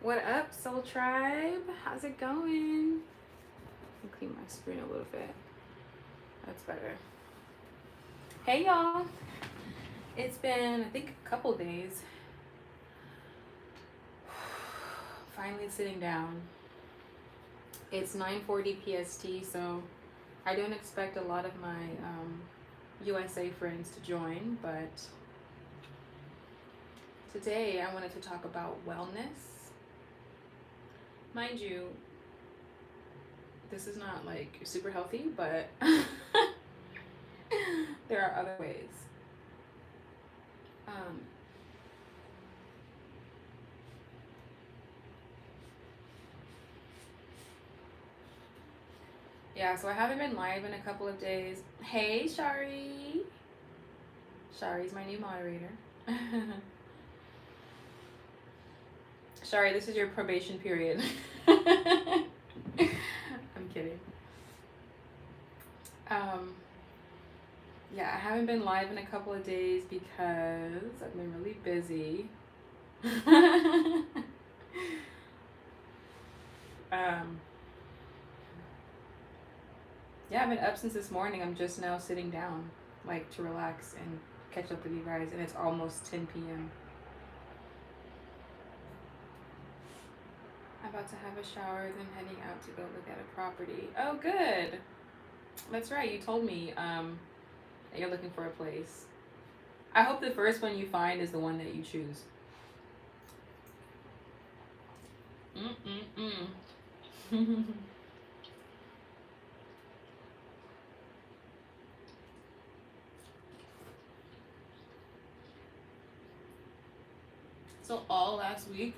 What up, Soul Tribe? How's it going? I'll clean my screen a little bit. That's better. Hey, y'all. It's been, I think, a couple days. Finally sitting down. It's 9:40 PST, so I don't expect a lot of my USA friends to join, but today I wanted to talk about wellness. Mind you, this is not like super healthy, but there are other ways. Um, yeah, so I haven't been live in a couple of days. Hey, Shari. Shari's my new moderator. Shari, this is your probation period. I'm kidding. Um, yeah, I haven't been live in a couple of days because I've been really busy. um, yeah, I've been up since this morning. I'm just now sitting down, like, to relax and catch up with you guys, and it's almost 10 p.m. I'm about to have a shower, then heading out to go look at a property. Oh, good. That's right. You told me that you're looking for a place. I hope the first one you find is the one that you choose. Mm-mm-mm. So all last week,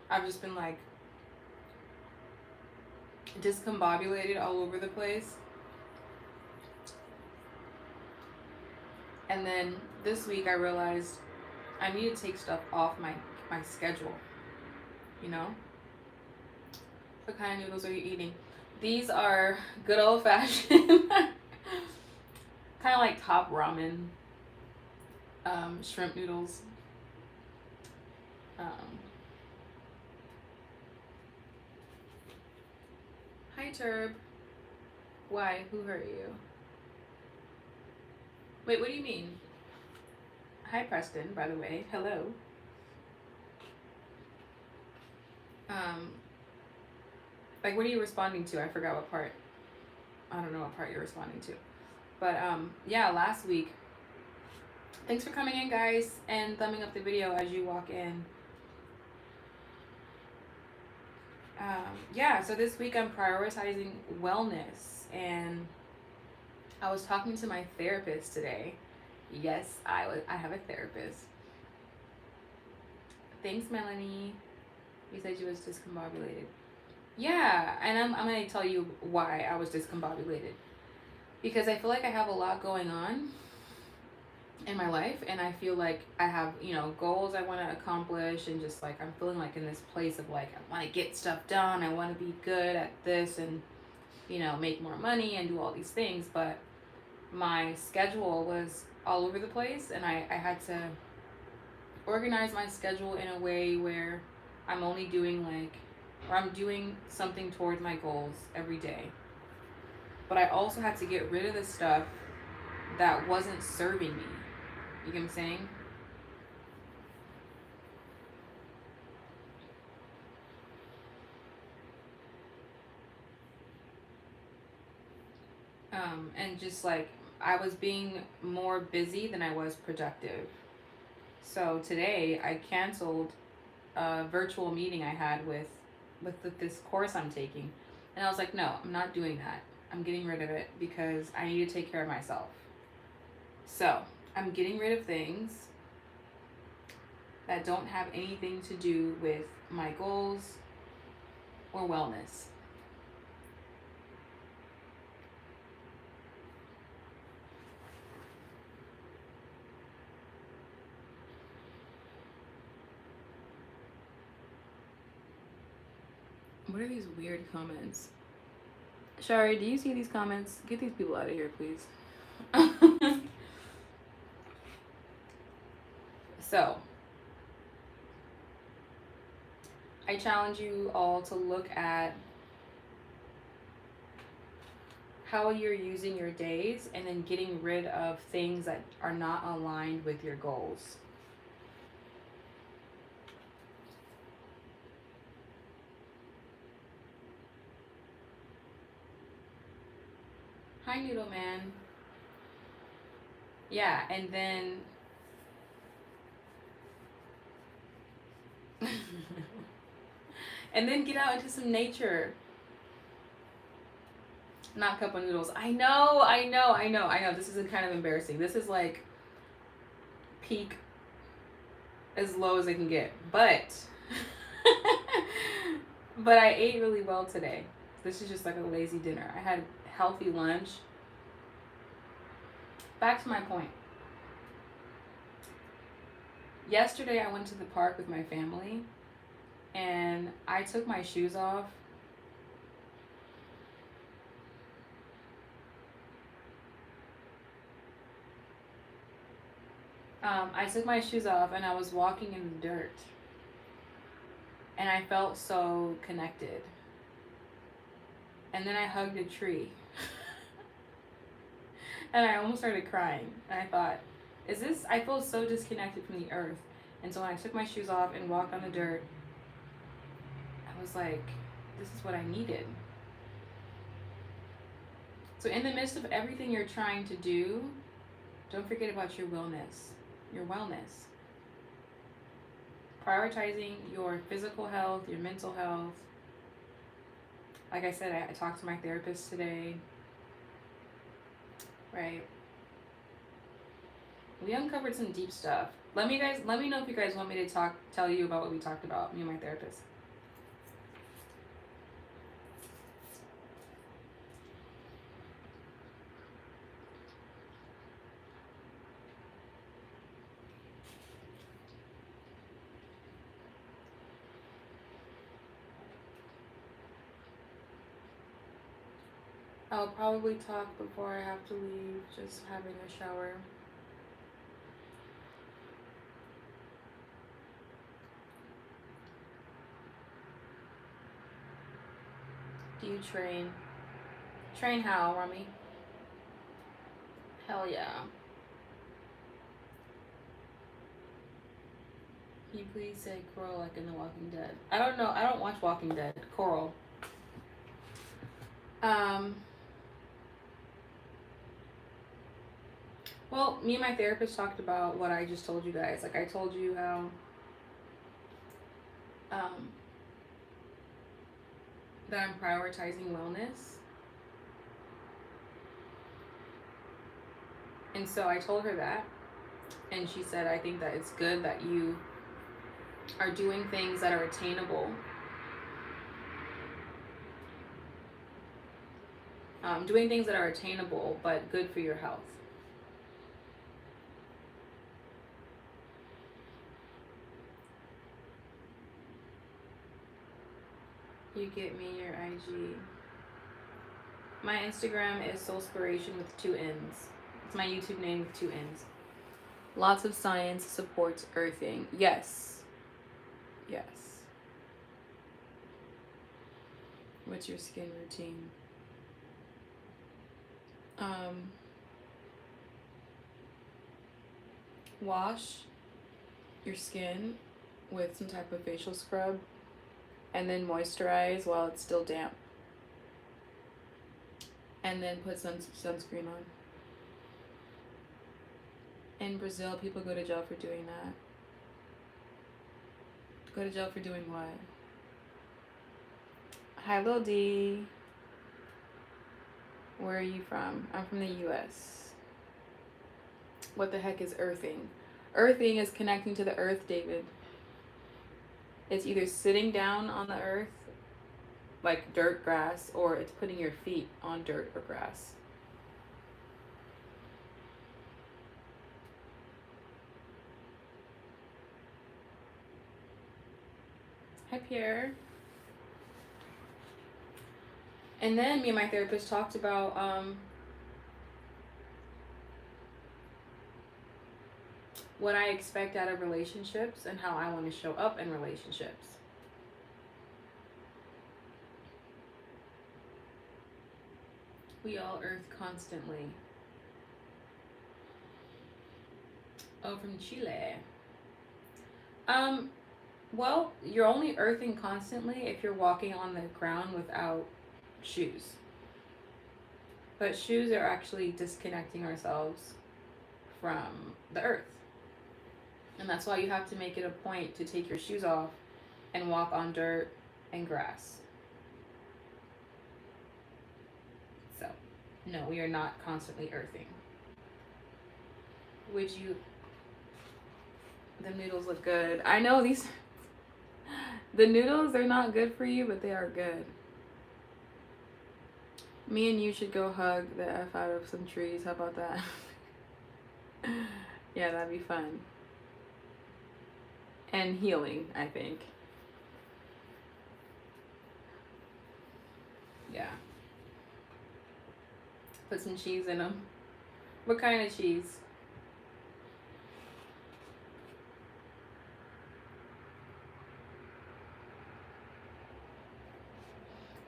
I've just been like discombobulated all over the place. And then this week I realized I need to take stuff off my schedule. You know? What kind of noodles are you eating? These are good old fashioned kind of like Top Ramen shrimp noodles. Um, Hi Turb. Why? Who hurt you? Wait, what do you mean? Hi Preston, by the way. Hello. Um, like, what are you responding to? I forgot what part. I don't know what part you're responding to. But yeah, last week. Thanks for coming in, guys, and thumbing up the video as you walk in. Yeah, so this week I'm prioritizing wellness, and I was talking to my therapist today. Yes, I have a therapist. Thanks, Melanie. You said you was discombobulated. Yeah, and I'm gonna tell you why I was discombobulated. Because I feel like I have a lot going on in my life, and I feel like I have, goals I want to accomplish, and just like I'm feeling like in this place of like I want to get stuff done, I want to be good at this, and make more money and do all these things, but my schedule was all over the place, and I had to organize my schedule in a way where I'm only doing or I'm doing something towards my goals every day. But I also had to get rid of the stuff that wasn't serving me. You get what I'm saying? And just like I was being more busy than I was productive. So today I canceled a virtual meeting I had with this course I'm taking, and I was like, no, I'm not doing that. I'm getting rid of it because I need to take care of myself. So I'm getting rid of things that don't have anything to do with my goals or wellness. What are these weird comments? Shari, do you see these comments? Get these people out of here, please. So, I challenge you all to look at how you're using your days and then getting rid of things that are not aligned with your goals. Hi, Noodle Man. Yeah, and then and then get out into some nature. Not cup of noodles. I know, I know, I know, I know. This is kind of embarrassing. This is like peak as low as I can get. But but I ate really well today. This is just like a lazy dinner. I had healthy lunch. Back to my point. Yesterday I went to the park with my family and I took my shoes off. I took my shoes off and I was walking in the dirt. And I felt so connected. And then I hugged a tree. And I almost started crying. And I thought, I feel so disconnected from the earth. And so when I took my shoes off and walked on the dirt, I was like, this is what I needed. So in the midst of everything you're trying to do, don't forget about your wellness. Your wellness. Prioritizing your physical health, your mental health. Like I said, I talked to my therapist today. Right. We uncovered some deep stuff. Let me know if you guys want me to tell you about what we talked about, me and my therapist. I'll probably talk before I have to leave, just having a shower. Do you train? Train how, Rami? Hell yeah. Can you please say Coral like in The Walking Dead? I don't know. I don't watch Walking Dead. Coral. Well, me and my therapist talked about what I just told you guys. Like I told you how that I'm prioritizing wellness. And so I told her that. And she said, I think that it's good that you are doing things that are attainable. Doing things that are attainable, but good for your health. You get me your IG. My Instagram is Soulspiration with 2 N's. It's my YouTube name with 2 N's. Lots of science supports earthing. Yes. Yes. What's your skin routine? Wash your skin with some type of facial scrub and then moisturize while it's still damp. And then put sunscreen on. In Brazil, people go to jail for doing that. Go to jail for doing what? Hi, Lil D. Where are you from? I'm from the US. What the heck is earthing? Earthing is connecting to the earth, David. It's either sitting down on the earth, like dirt, grass, or it's putting your feet on dirt or grass. Hi, Pierre. And then me and my therapist talked about what I expect out of relationships and how I want to show up in relationships. We all earth constantly. Oh, from Chile. Well, you're only earthing constantly if you're walking on the ground without shoes. But shoes are actually disconnecting ourselves from the earth. And that's why you have to make it a point to take your shoes off and walk on dirt and grass. So, no, we are not constantly earthing. Would you? The noodles look good. I know these. The noodles, they're not good for you, but they are good. Me and you should go hug the F out of some trees. How about that? Yeah, that'd be fun. And healing, I think. Yeah. Put some cheese in them. What kind of cheese?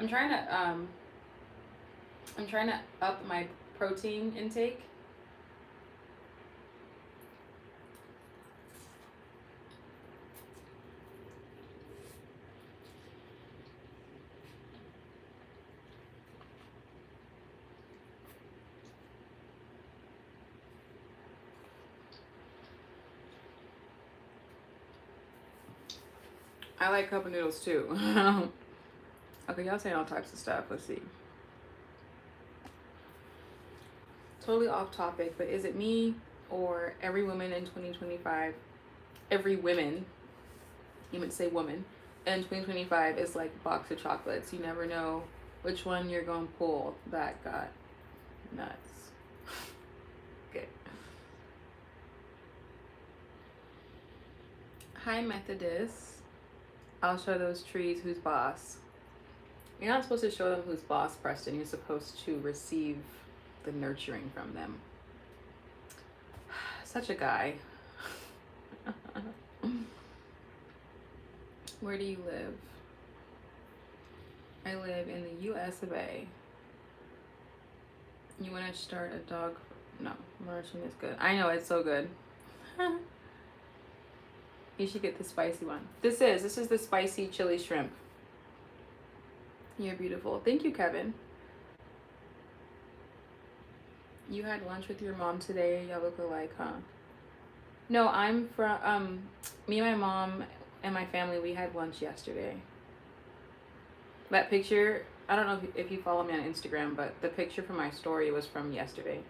I'm trying to up my protein intake. I like cup of noodles too. Okay, y'all saying all types of stuff. Let's see. Totally off topic, but is it me or every woman in 2025? Every women, you might say woman, in 2025 is like a box of chocolates. You never know which one you're gonna pull that got nuts. Okay. Hi, Methodist. I'll show those trees who's boss. You're not supposed to show them who's boss, Preston. You're supposed to receive the nurturing from them. Such a guy. Where do you live? I live in the US of A. You want to start a dog? No, marching is good. I know, it's so good. You should get the spicy one. This is the spicy chili shrimp. You're beautiful. Thank you, Kevin. You had lunch with your mom today. Y'all look alike, huh? No, I'm from, me and my mom and my family, we had lunch yesterday. That picture, I don't know if you follow me on Instagram, but the picture from my story was from yesterday.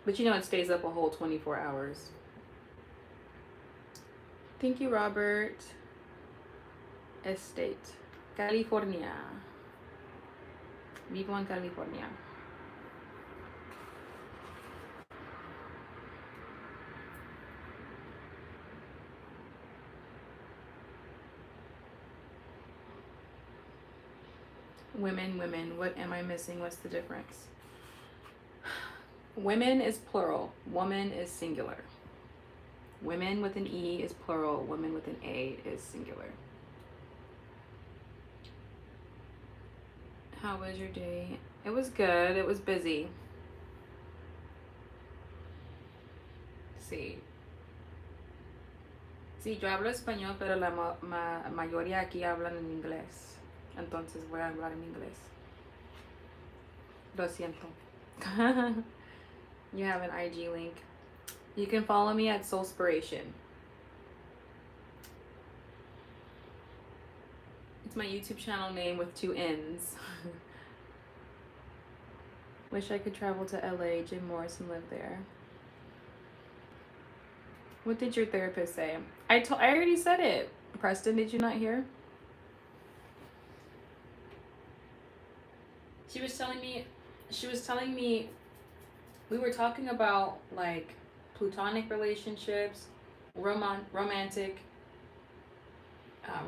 But you know, it stays up a whole 24 hours. Thank you, Robert. Estate. California. Vivo en California. Women, women. What am I missing? What's the difference? Women is plural. Woman is singular. Women with an E is plural. Women with an A is singular. How was your day? It was good. It was busy. Sí. Sí, yo hablo español, pero la mayoría aquí hablan en inglés. Entonces voy a hablar en inglés. Lo siento. You have an IG link. You can follow me at Soulspiration. It's my YouTube channel name with 2 N's. Wish I could travel to LA, Jim Morrison lived there. What did your therapist say? I already said it. Preston, did you not hear? She was telling me we were talking about like platonic relationships, romantic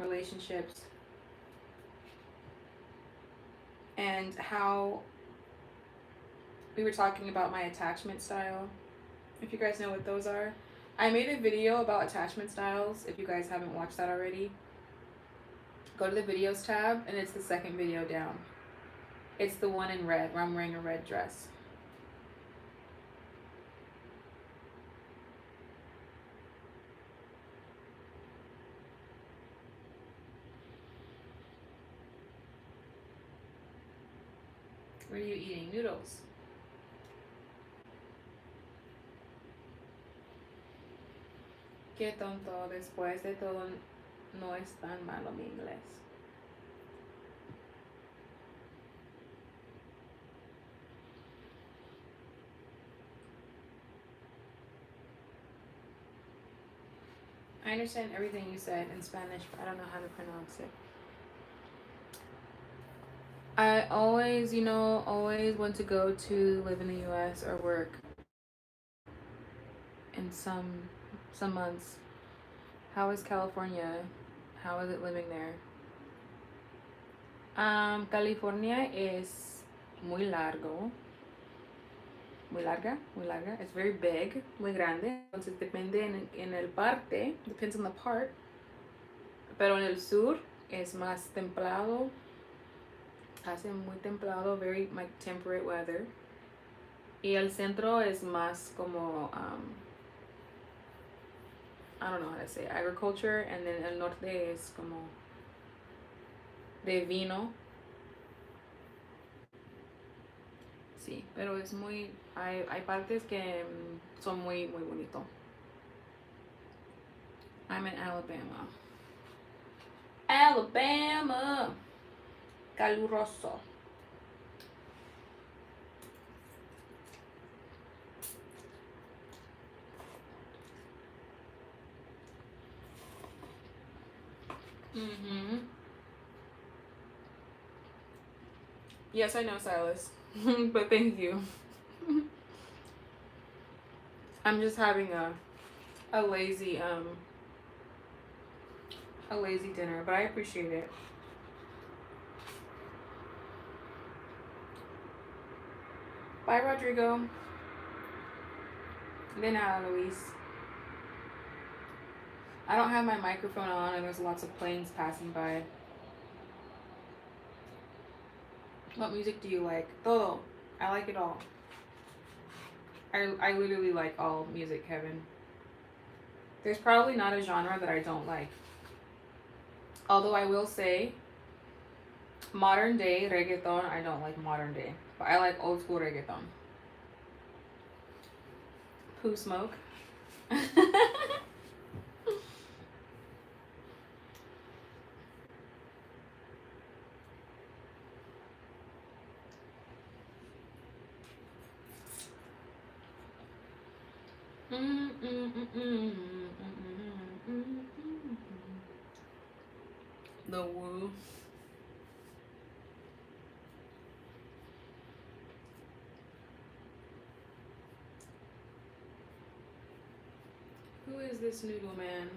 relationships, and how we were talking about my attachment style. If you guys know what those are. I made a video about attachment styles. If you guys haven't watched that already, go to the videos tab and it's the second video down. It's the one in red where I'm wearing a red dress. What are you eating? Noodles. Qué tonto. Después de todo, no es tan malo mi inglés. I understand everything you said in Spanish, but I don't know how to pronounce it. I always, always want to go to live in the US or work in some months. How is California? How is it living there? California is muy largo. Muy larga. It's very big, muy grande. Entonces depende en el parte, depends on the part. Pero en el sur es más templado. Hace muy templado, very like temperate weather. Y el centro es más como I don't know how to say, agriculture, and then el norte es como de vino. Sí, pero es muy, hay partes que son muy bonito. I'm in Alabama. Alabama. Caluroso. Yes, I know, Silas. But thank you. I'm just having a lazy dinner, but I appreciate it. Bye, Rodrigo. De nada, Luis. I don't have my microphone on and there's lots of planes passing by. What music do you like? Todo. I like it all. I literally like all music, Kevin. There's probably not a genre that I don't like. Although I will say, modern day reggaeton, I don't like modern day. But I like old school reggaeton. Poo Smoke. The woo. Who is this noodle man?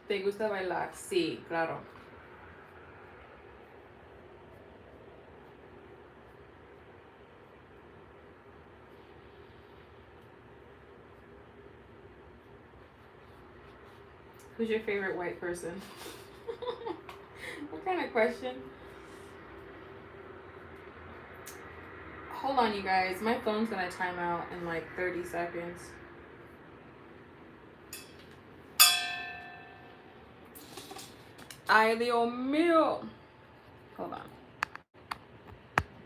¿Te gusta bailar? Sí, claro. Who's your favorite white person? What kind of question? Hold on, you guys. My phone's gonna time out in like 30 seconds. Ay, Dios mío. Hold on.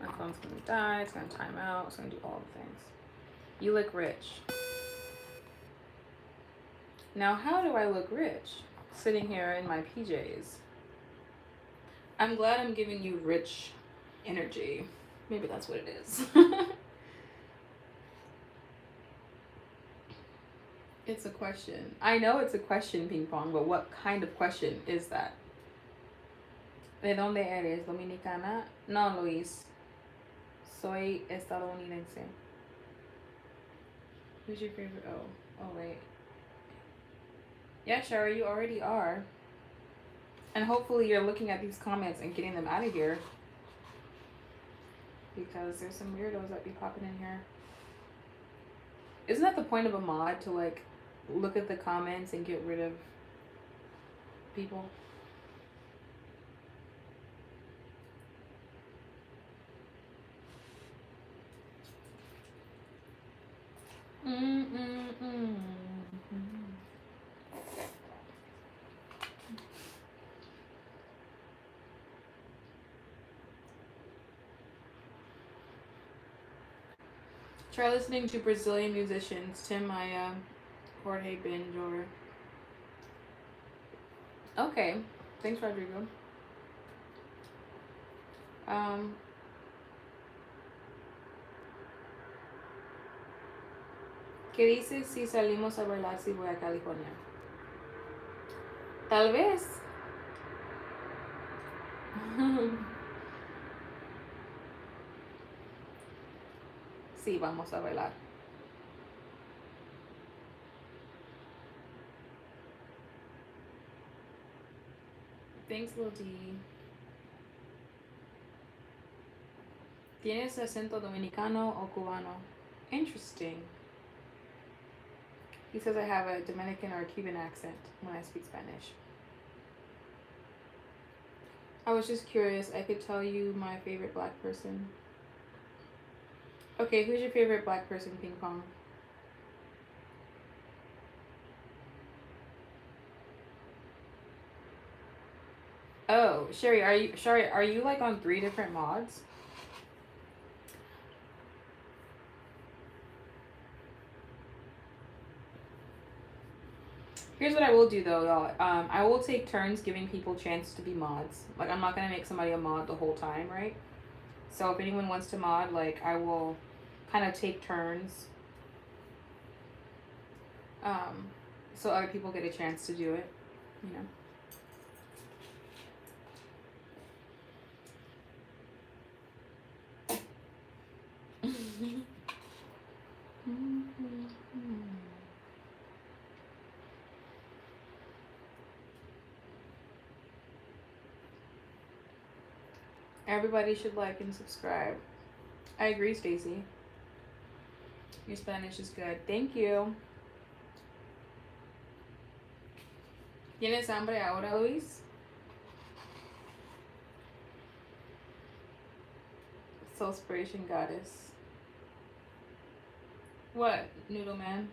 My phone's gonna die. It's gonna time out. It's gonna do all the things. You look rich. Now, how do I look rich? Sitting here in my PJs. I'm glad I'm giving you rich energy. Maybe that's what it is. It's a question. I know it's a question, Ping Pong, but what kind of question is that? ¿De dónde eres? ¿Dominicana? No, Luis. Soy estadounidense. Who's your favorite? Oh, wait. Yeah, Sherry, you already are. And hopefully you're looking at these comments and getting them out of here. Because there's some weirdos that be popping in here. Isn't that the point of a mod, to like look at the comments and get rid of people? Mm, mm, mm. Try listening to Brazilian musicians, Tim Maia, Jorge Benjor. Okay, thanks, Rodrigo. Um, ¿Qué dices si salimos a bailar si voy a California? Tal vez. Sí, vamos a bailar. Thanks, Lil D. ¿Tienes acento dominicano o cubano? Interesting. He says I have a Dominican or a Cuban accent when I speak Spanish. I was just curious. I could tell you my favorite black person. Okay, who's your favorite black person, Ping Pong? Oh, Sherry, are you like on 3 different mods? Here's what I will do though, y'all. I will take turns giving people chance to be mods. Like I'm not gonna make somebody a mod the whole time, right? So if anyone wants to mod, like I will kind of take turns. Um, so other people get a chance to do it, you know. Everybody should like and subscribe. I agree, Stacy. Your Spanish is good. Thank you. ¿Tienes hambre ahora, Luis? Soulspiration Goddess. What, Noodle Man?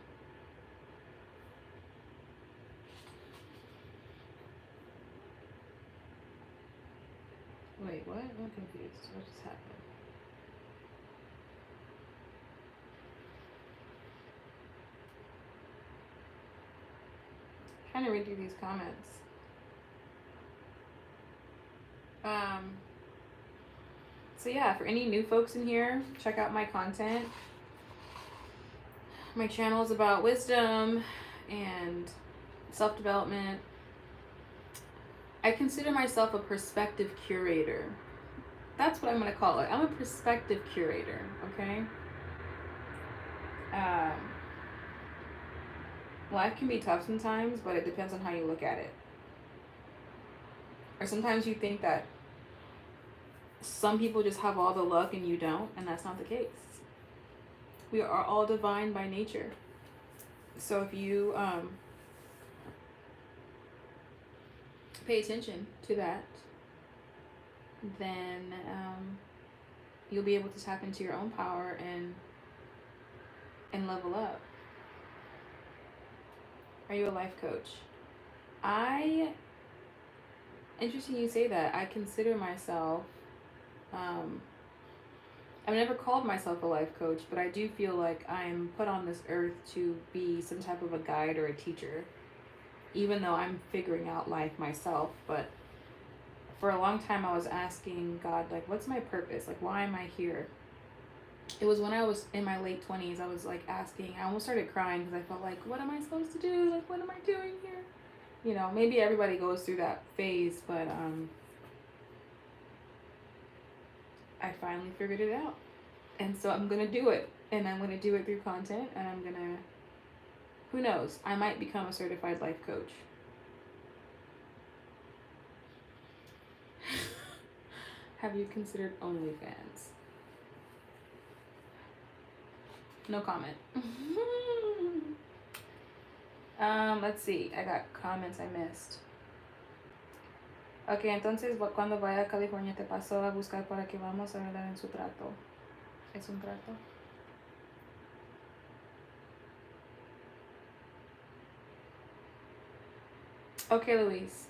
Wait, what? I'm confused. What just happened? I'm trying to read through these comments. So yeah, for any new folks in here, check out my content. My channel is about wisdom and self-development. I consider myself a perspective curator. That's what I'm gonna call it. I'm a perspective curator, okay? Life can be tough sometimes, but it depends on how you look at it. Or sometimes you think that some people just have all the luck and you don't, and that's not the case. We are all divine by nature. So if you pay attention to that, then you'll be able to tap into your own power and level up. Are you a life coach? Interesting you say that. I consider myself, I've never called myself a life coach, but I do feel like I'm put on this earth to be some type of a guide or a teacher, even though I'm figuring out life myself. But for a long time I was asking God, like, what's my purpose? Like, why am I here? It was when I was in my late 20s, I was like asking, I almost started crying because I felt like, what am I supposed to do? Like, what am I doing here? You know, maybe everybody goes through that phase, but I finally figured it out. And so I'm going to do it. And I'm going to do it through content. And I'm going to, who knows, I might become a certified life coach. Have you considered OnlyFans? No comment. Let's see. I got comments I missed. Ok, entonces cuando vaya a California te paso a buscar para que vamos a hablar en su trato. ¿Es un trato? Okay, Louise.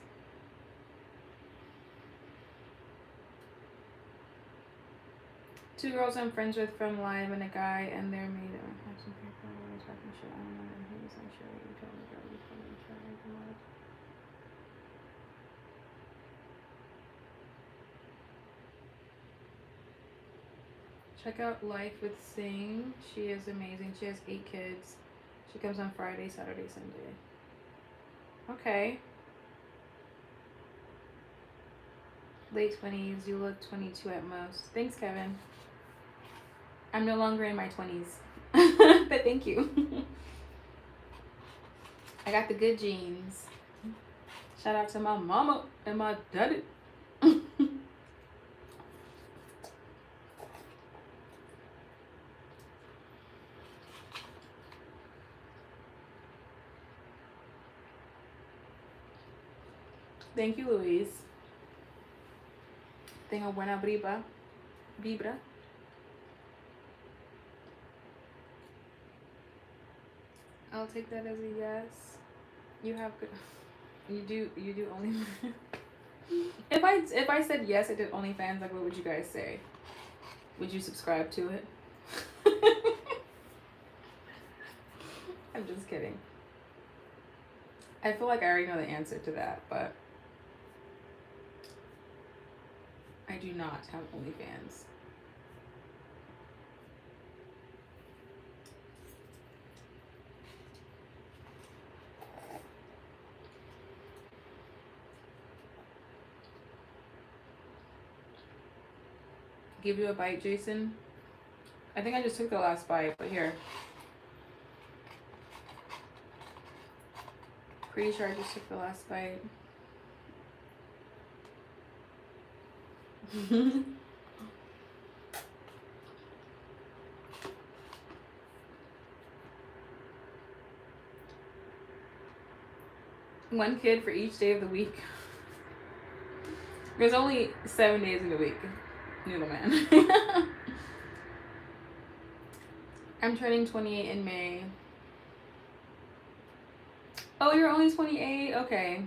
Two girls I'm friends with from live and a guy and they're made of some people always talking shit. I don't know. He's not sure what you told me, girl. You told me to try to come out. Check out Life with Sing. She is amazing. She has 8 kids. She comes on Friday, Saturday, Sunday. Okay. Late 20s. You look 22 at most. Thanks, Kevin. I'm no longer in my 20s. But thank you. I got the good genes. Shout out to my mama and my daddy. Thank you, Louise. Tengo buena vibra. I'll take that as a yes. You have good. You do only. If I said yes, I did OnlyFans. Like, what would you guys say? Would you subscribe to it? I'm just kidding. I feel like I already know the answer to that, but I do not have OnlyFans. Give you a bite, Jason? I think I just took the last bite, but here. Pretty sure I just took the last bite. One kid for each day of the week. There's only 7 days in the week, noodle man. I'm turning 28 in May. Oh, you're only 28? Okay.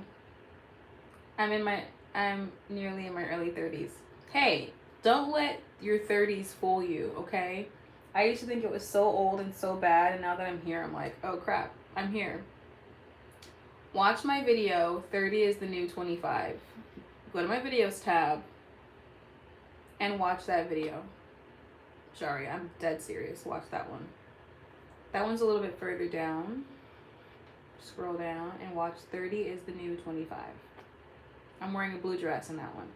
I'm nearly in my early 30s. Hey, don't let your 30s fool you, okay? I used to think it was so old and so bad, and now that I'm here, I'm like, oh crap, I'm here. Watch my video, 30 is the new 25. Go to my videos tab and watch that video. Sorry, I'm dead serious. Watch that one. That one's a little bit further down. Scroll down and watch 30 is the new 25. I'm wearing a blue dress in that one.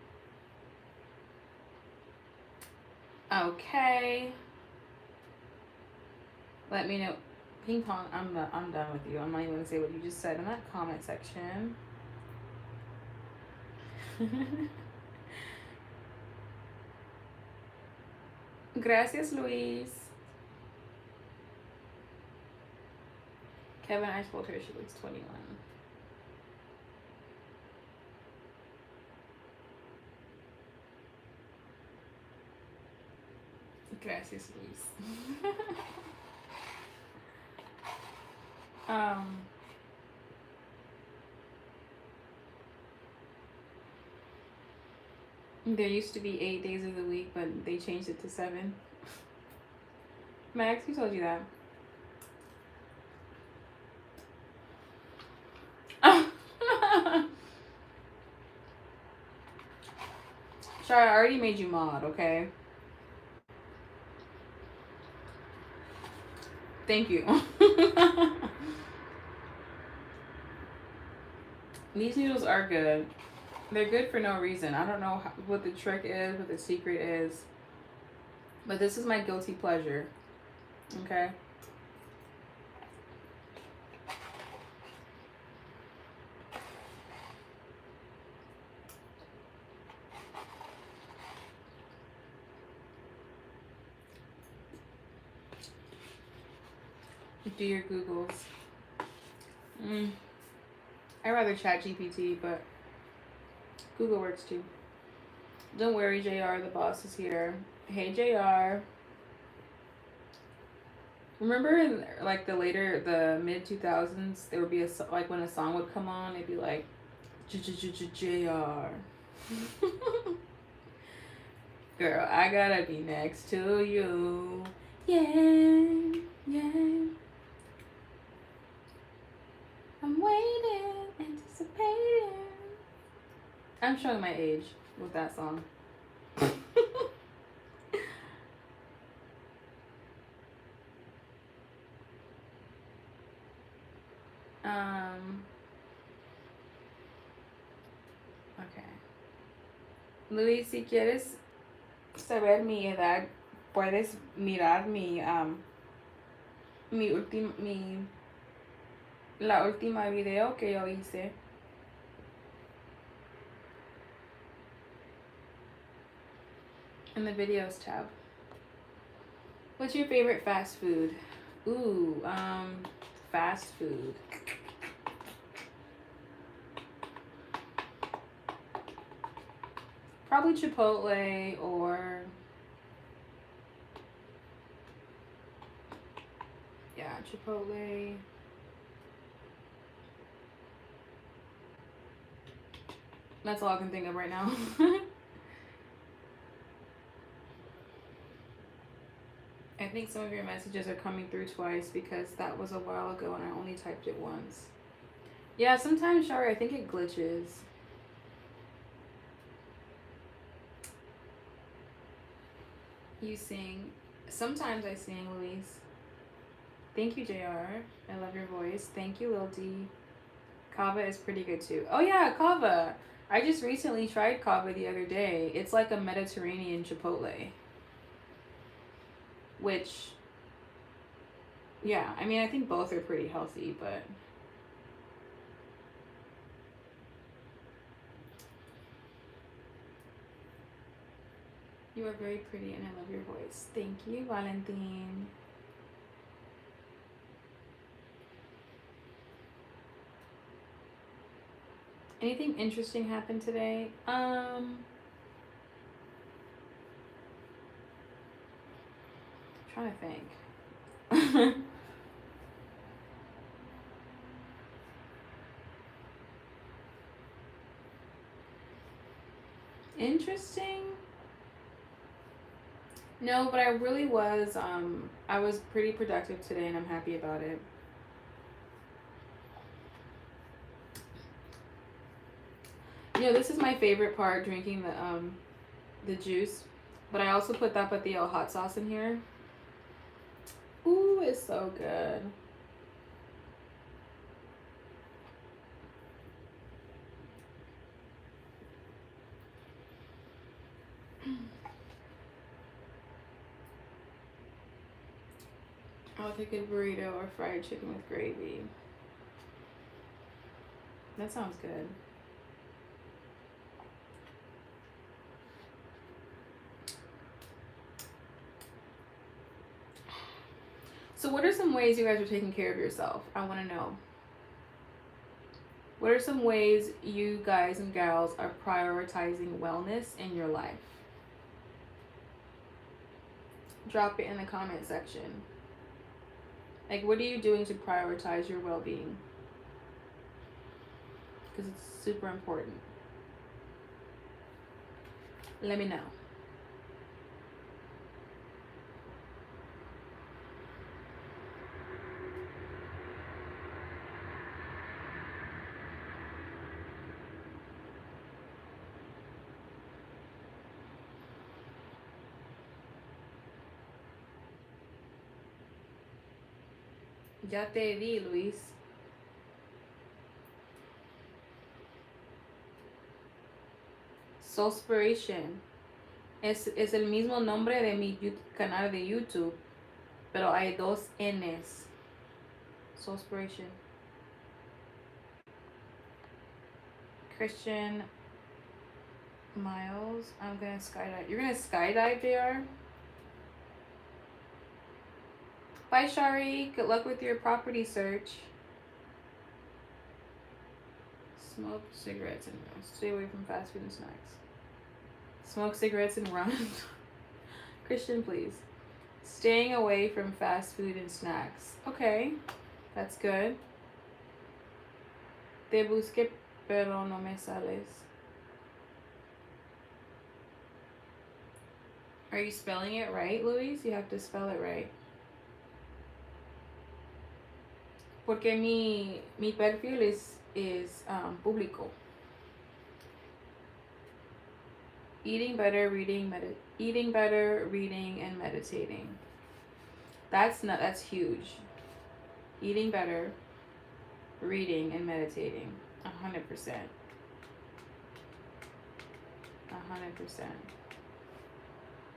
Okay. Let me know. Ping pong, I'm done with you. I'm not even gonna say what you just said in that comment section. Gracias, Luis. Kevin, I told her she looks 21. Gracias, Luis. There used to be 8 days of the week, but they changed it to 7. Max, who told you that? Sorry, I already made you mod, okay? Thank you. These noodles are good. They're good for no reason. I don't know what the trick is, what the secret is. But this is my guilty pleasure. Okay? Do your Googles. I rather ChatGPT, but Google works too. Don't worry, JR, the boss is here. Hey, JR. Remember in like the mid 2000s, there would be like when a song would come on, it'd be like JR. Girl, I gotta be next to you. Yeah, yeah. I'm waiting, anticipating. I'm showing my age with that song. Okay. Luis, si quieres saber mi edad, puedes mirar la última video que yo hice. In the videos tab. What's your favorite fast food? Ooh, fast food. Probably Chipotle or yeah, Chipotle. That's all I can think of right now. I think some of your messages are coming through twice because that was a while ago and I only typed it once. Yeah, sometimes, Shari, I think it glitches. You sing. Sometimes I sing, Luis. Thank you, JR. I love your voice. Thank you, Lil D. Kava is pretty good too. Oh yeah, Kava. I just recently tried Kava the other day. It's like a Mediterranean Chipotle. Which, yeah, I mean, I think both are pretty healthy, but... You are very pretty and I love your voice. Thank you, Valentine. Anything interesting happened today? Trying to think. Interesting? No, but I really was, I was pretty productive today and I'm happy about it. You know, this is my favorite part, drinking the juice. But I also put Tapatio hot sauce in here. Ooh, it's so good. I'll take a burrito or fried chicken with gravy. That sounds good. So what are some ways you guys are taking care of yourself? I want to know. What are some ways you guys and gals are prioritizing wellness in your life? Drop it in the comment section. Like, what are you doing to prioritize your well-being? Because it's super important. Let me know. Ya te di, Luis. Soulspiration. Es el mismo nombre de mi canal de YouTube, pero hay dos N's. Soulspiration. Christian Miles. I'm gonna skydive. You're gonna skydive, JR? Bye, Shari. Good luck with your property search. Smoke cigarettes and stay away from fast food and snacks. Smoke cigarettes and run. Christian, please. Staying away from fast food and snacks. Okay, that's good. Te busqué pero no me sales. Are you spelling it right, Luis? You have to spell it right. Porque mi perfil is público. Eating better, eating better, reading, and meditating. That's huge. Eating better, reading, and meditating. 100%. 100%.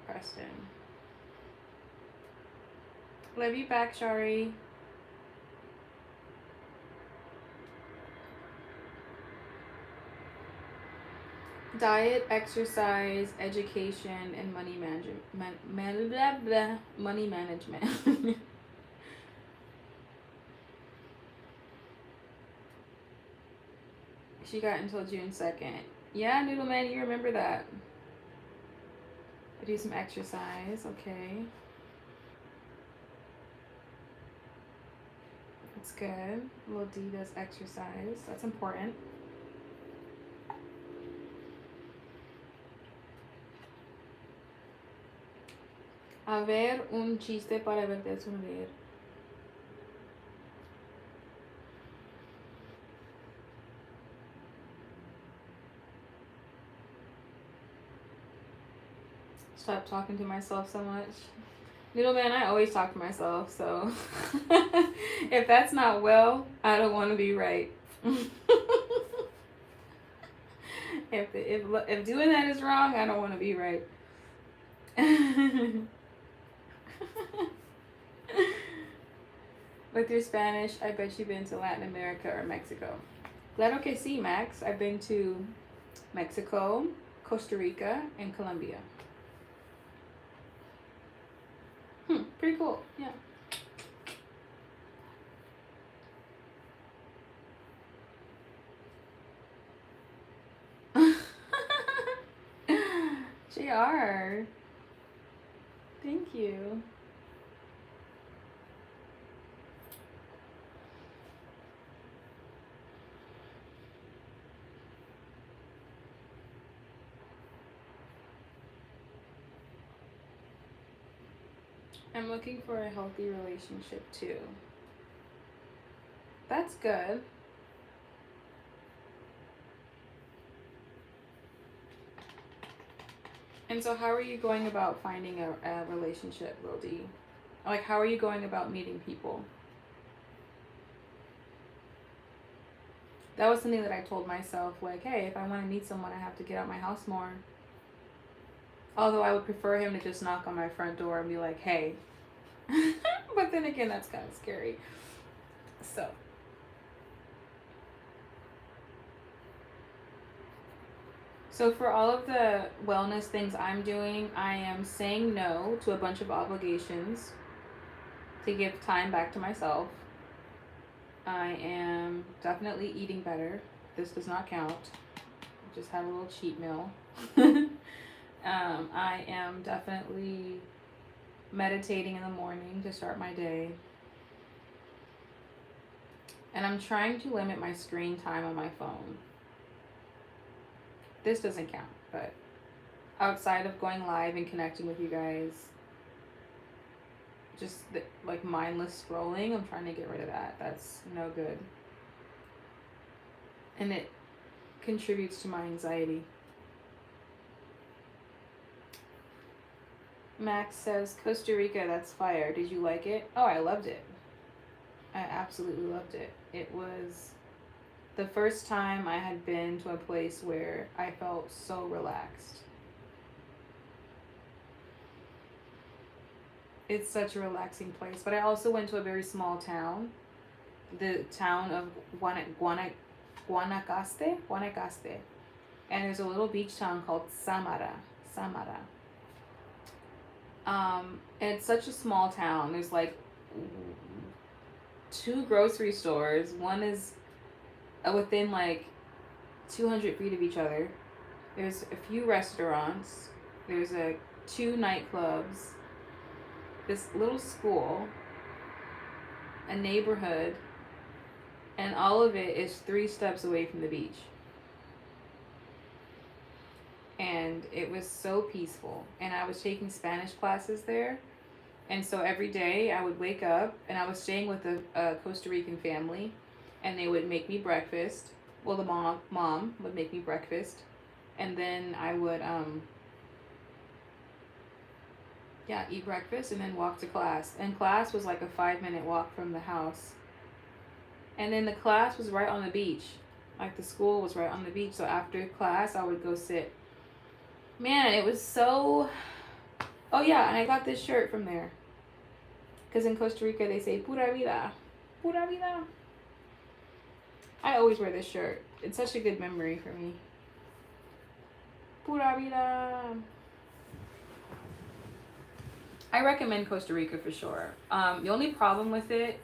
Preston. Love you back, Shari. Diet, exercise, education, and money management. Money management. She got until June 2nd. Yeah, Noodle Man, you remember that. Do some exercise, okay. That's good. Little D does exercise. That's important. A ver un chiste para verte sonreír. Stop talking to myself so much. Noodle Man, I always talk to myself, so if that's not well, I don't want to be right. if doing that is wrong, I don't want to be right. With your Spanish, I bet you've been to Latin America or Mexico. Claro que sí, Max. I've been to Mexico, Costa Rica, and Colombia. Pretty cool. Yeah. JR. Thank you. I'm looking for a healthy relationship too. That's good. And so how are you going about finding a relationship, Lil D? Like, how are you going about meeting people? That was something that I told myself, like, hey, if I want to meet someone, I have to get out my house more. Although I would prefer him to just knock on my front door and be like, hey. But then again, that's kind of scary. So for all of the wellness things I'm doing, I am saying no to a bunch of obligations to give time back to myself. I am definitely eating better. This does not count. Just had a little cheat meal. I am definitely meditating in the morning to start my day. And I'm trying to limit my screen time on my phone. This doesn't count, but outside of going live and connecting with you guys, just like mindless scrolling, I'm trying to get rid of that. That's no good. And it contributes to my anxiety. Max says, Costa Rica, that's fire. Did you like it? Oh, I loved it. I absolutely loved it. It was the first time I had been to a place where I felt so relaxed. It's such a relaxing place. But I also went to a very small town, the town of Guanacaste. And there's a little beach town called Samara. And it's such a small town. There's like 2 grocery stores. One is within like 200 feet of each other. There's a few restaurants. There's 2 nightclubs. This little school. A neighborhood. And all of it is 3 steps away from the beach. and it was so peaceful. And I was taking Spanish classes there. And so every day I would wake up, and I was staying with a Costa Rican family, and they would make me breakfast. Well, the mom would make me breakfast, and then I would yeah, eat breakfast and then walk to class. And class was like a 5 minute walk from the house. And then the class was right on the beach. Like the school was right on the beach. So after class, I would go sit. Man, it was so. Oh, yeah, and I got this shirt from there. Because in Costa Rica, they say pura vida. Pura vida. I always wear this shirt. It's such a good memory for me. Pura vida. I recommend Costa Rica for sure. The only problem with it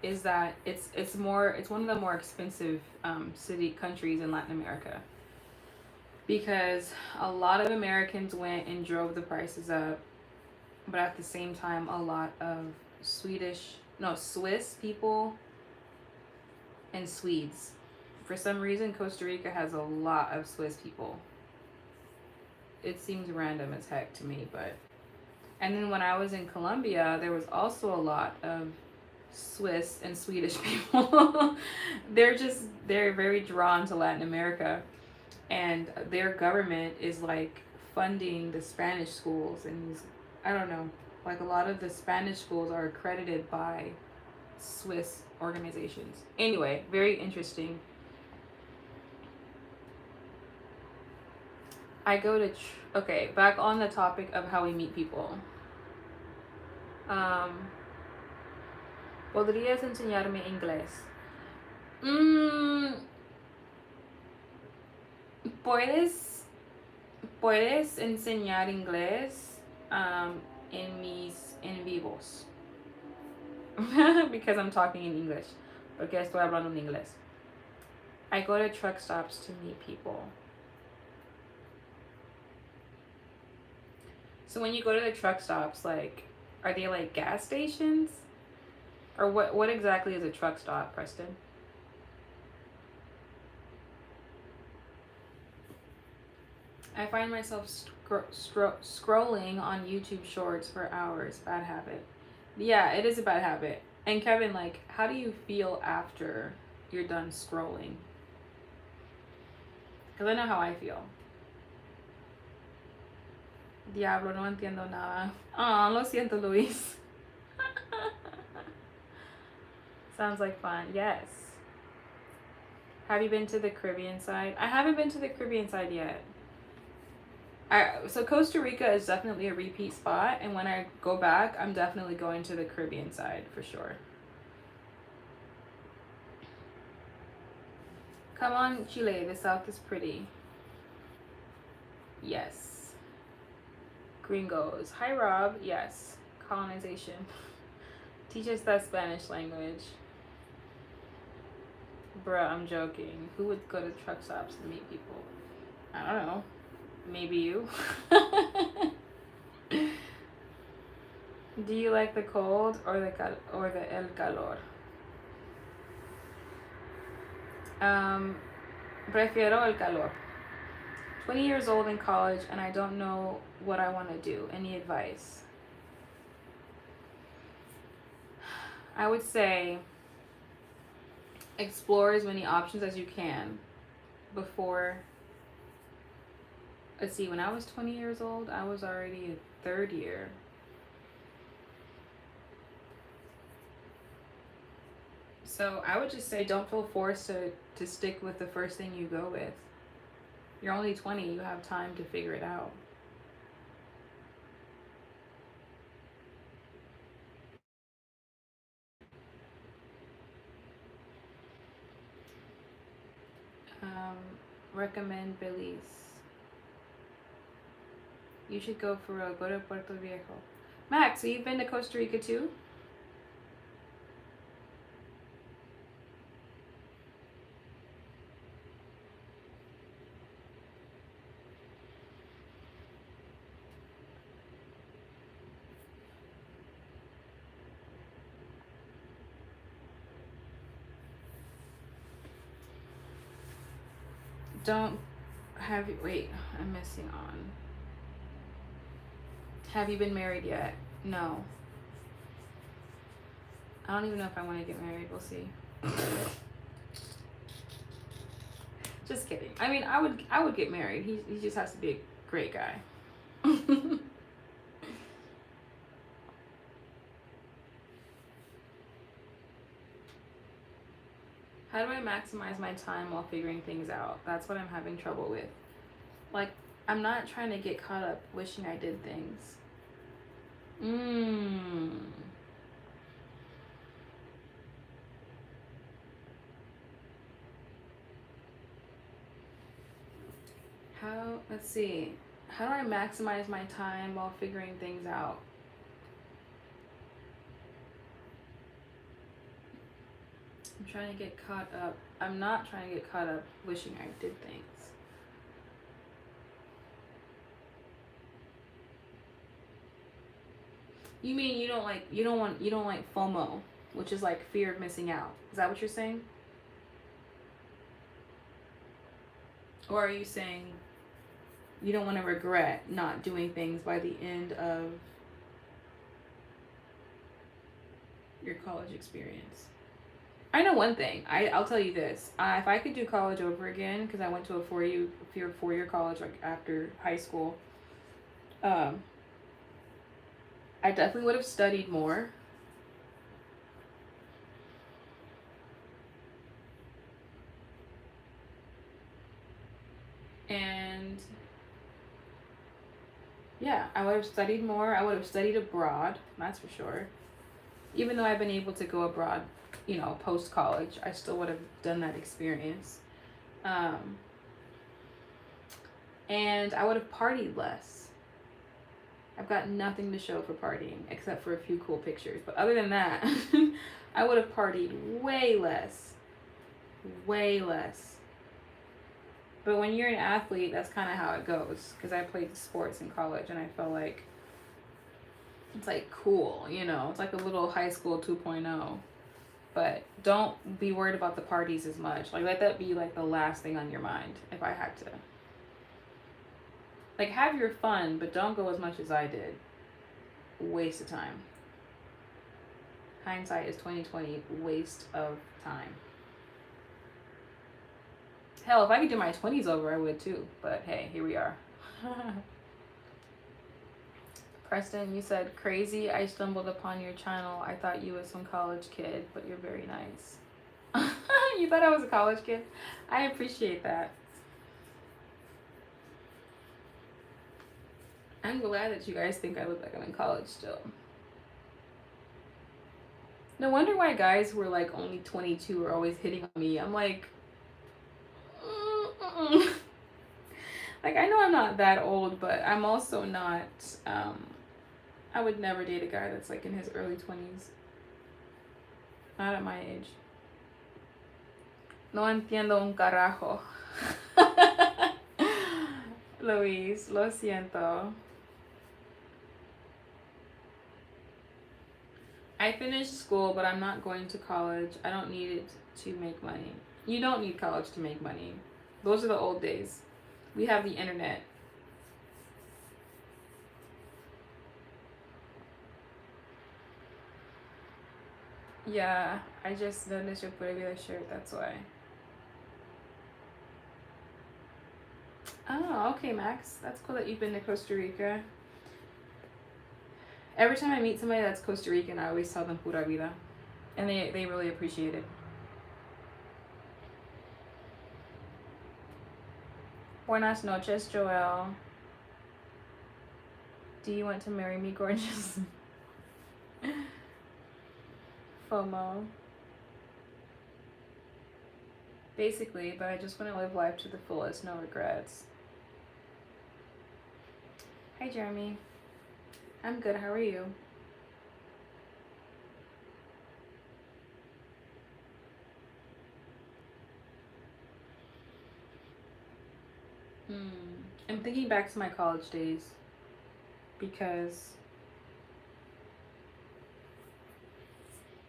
is that it's one of the more expensive countries in Latin America, because a lot of Americans went and drove the prices up, but at the same time a lot of Swiss people and Swedes. For some reason, Costa Rica has a lot of Swiss people. It seems random as heck to me, but. And then when I was in Colombia, there was also a lot of Swiss and Swedish people. They're very drawn to Latin America. And their government is like funding the Spanish schools. And I don't know, like a lot of the Spanish schools are accredited by Swiss organizations. Anyway, very interesting. I go to, okay, back on the topic of how we meet people. ¿Podrías enseñarme inglés? Puedes enseñar inglés en mis en vivos. Because I'm talking in English. Porque estoy hablando en inglés. I go to truck stops to meet people. So when you go to the truck stops, like, are they like gas stations? Or what exactly is a truck stop, Preston? I find myself scrolling on YouTube Shorts for hours. Bad habit. Yeah, it is a bad habit. And Kevin, like, how do you feel after you're done scrolling? Because I know how I feel. Diablo, no entiendo nada. Oh, lo siento, Luis. Sounds like fun. Yes. Have you been to the Caribbean side? I haven't been to the Caribbean side yet. So Costa Rica is definitely a repeat spot, and when I go back, I'm definitely going to the Caribbean side for sure. Come on, Chile. The South is pretty. Yes. Gringos. Hi, Rob. Yes. Colonization. Teach us that Spanish language. Bruh, I'm joking. Who would go to truck stops to meet people? I don't know. Maybe you. Do you like the cold or the el calor? Prefiero el calor. 20 years old in college, and I don't know what I want to do. Any advice? I would say explore as many options as you can before. Let's see, when I was 20 years old, I was already in third year. So I would just say don't feel forced to stick with the first thing you go with. You're only 20, you have time to figure it out. Recommend Belize. You should go for real. Go to Puerto Viejo. Max, so you've been to Costa Rica too? Don't Have you, wait, I'm missing on. Have you been married yet? No. I don't even know if I want to get married. We'll see. Just kidding. I mean, I would get married. He just has to be a great guy. How do I maximize my time while figuring things out? That's what I'm having trouble with. Like, I'm not trying to get caught up wishing I did things. Let's see. How do I maximize my time while figuring things out? I'm trying to get caught up. I'm not trying to get caught up wishing I did things. You mean you don't like FOMO, which is like fear of missing out. Is that what you're saying? Or are you saying you don't want to regret not doing things by the end of your college experience? I know one thing. I'll tell you this. If I could do college over again, because I went to a four-year college like after high school, I definitely would have studied more. And yeah, I would have studied more. I would have studied abroad, that's for sure. Even though I've been able to go abroad, post college, I still would have done that experience. And I would have partied less. I've got nothing to show for partying except for a few cool pictures. But other than that, I would have partied way less. Way less. But when you're an athlete, that's kind of how it goes. Because I played sports in college and I felt like it's like cool, It's like a little high school 2.0. But don't be worried about the parties as much. Like, let that be like the last thing on your mind if I had to. Like, have your fun, but don't go as much as I did. Waste of time. Hindsight is 2020. Waste of time. Hell, if I could do my 20s over, I would too. But hey, here we are. Preston, you said, crazy, I stumbled upon your channel. I thought you was some college kid, but you're very nice. You thought I was a college kid? I appreciate that. I'm glad that you guys think I look like I'm in college still. No wonder why guys who are like only 22 are always hitting on me. I'm like, like, I know I'm not that old, but I'm also not, I would never date a guy that's like in his early 20s. Not at my age. No entiendo un carajo. Luis, lo siento. I finished school, but I'm not going to college. I don't need it to make money. You don't need college to make money. Those are the old days. We have the internet. Yeah, I just noticed your regular shirt, that's why. Oh, okay, Max. That's cool that you've been to Costa Rica. Every time I meet somebody that's Costa Rican, I always tell them pura vida. And they really appreciate it. Buenas noches, Joel. Do you want to marry me, gorgeous? FOMO. Basically, but I just want to live life to the fullest, no regrets. Hi, Jeremy. I'm good, how are you? I'm thinking back to my college days because,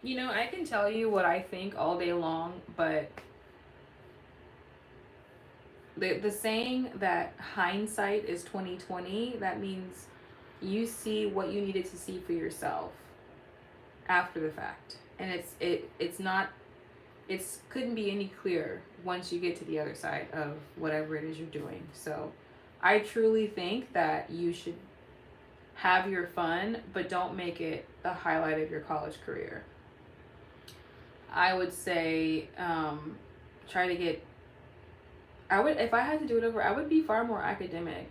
I can tell you what I think all day long, but The saying that hindsight is 2020, that means you see what you needed to see for yourself after the fact. And it's not, it's couldn't be any clearer once you get to the other side of whatever it is you're doing. So I truly think that you should have your fun, but don't make it the highlight of your college career. I would say try to get, I would, if I had to do it over, I would be far more academic.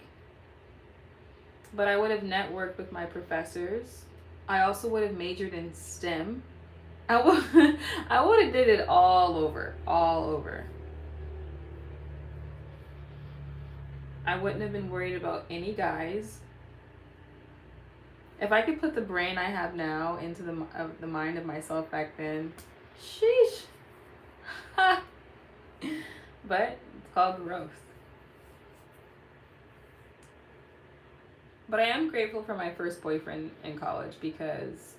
But I would have networked with my professors. I also would have majored in STEM. I would I would have did it all over, all over. I wouldn't have been worried about any guys. If I could put the brain I have now into the mind of myself back then, sheesh. But it's called growth. But I am grateful for my first boyfriend in college because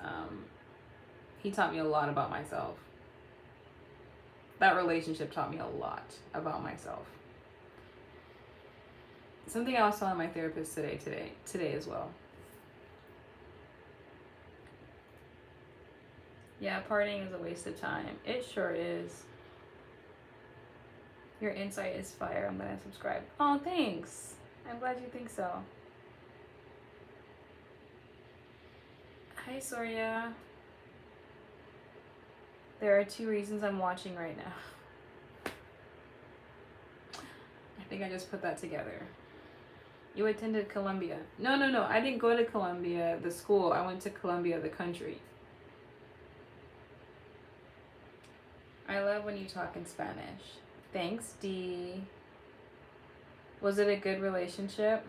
he taught me a lot about myself. That relationship taught me a lot about myself. Something I was telling my therapist today as well. Yeah, partying is a waste of time. It sure is. Your insight is fire. I'm gonna subscribe. Oh, thanks. I'm glad you think so. Hi, Soria. There are 2 reasons I'm watching right now. I think I just put that together. You attended Columbia. No. I didn't go to Columbia, the school. I went to Columbia, the country. I love when you talk in Spanish. Thanks, D. Was it a good relationship?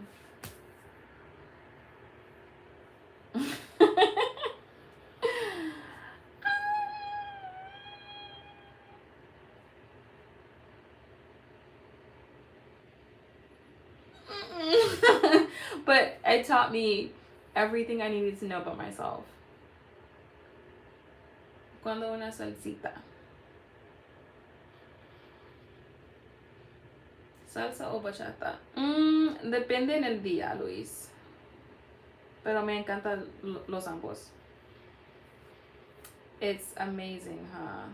But it taught me everything I needed to know about myself. Cuando una salsita. ¿Salsa o bachata? Depende en el día, Luis. Pero me encantan los ambos. It's amazing, huh?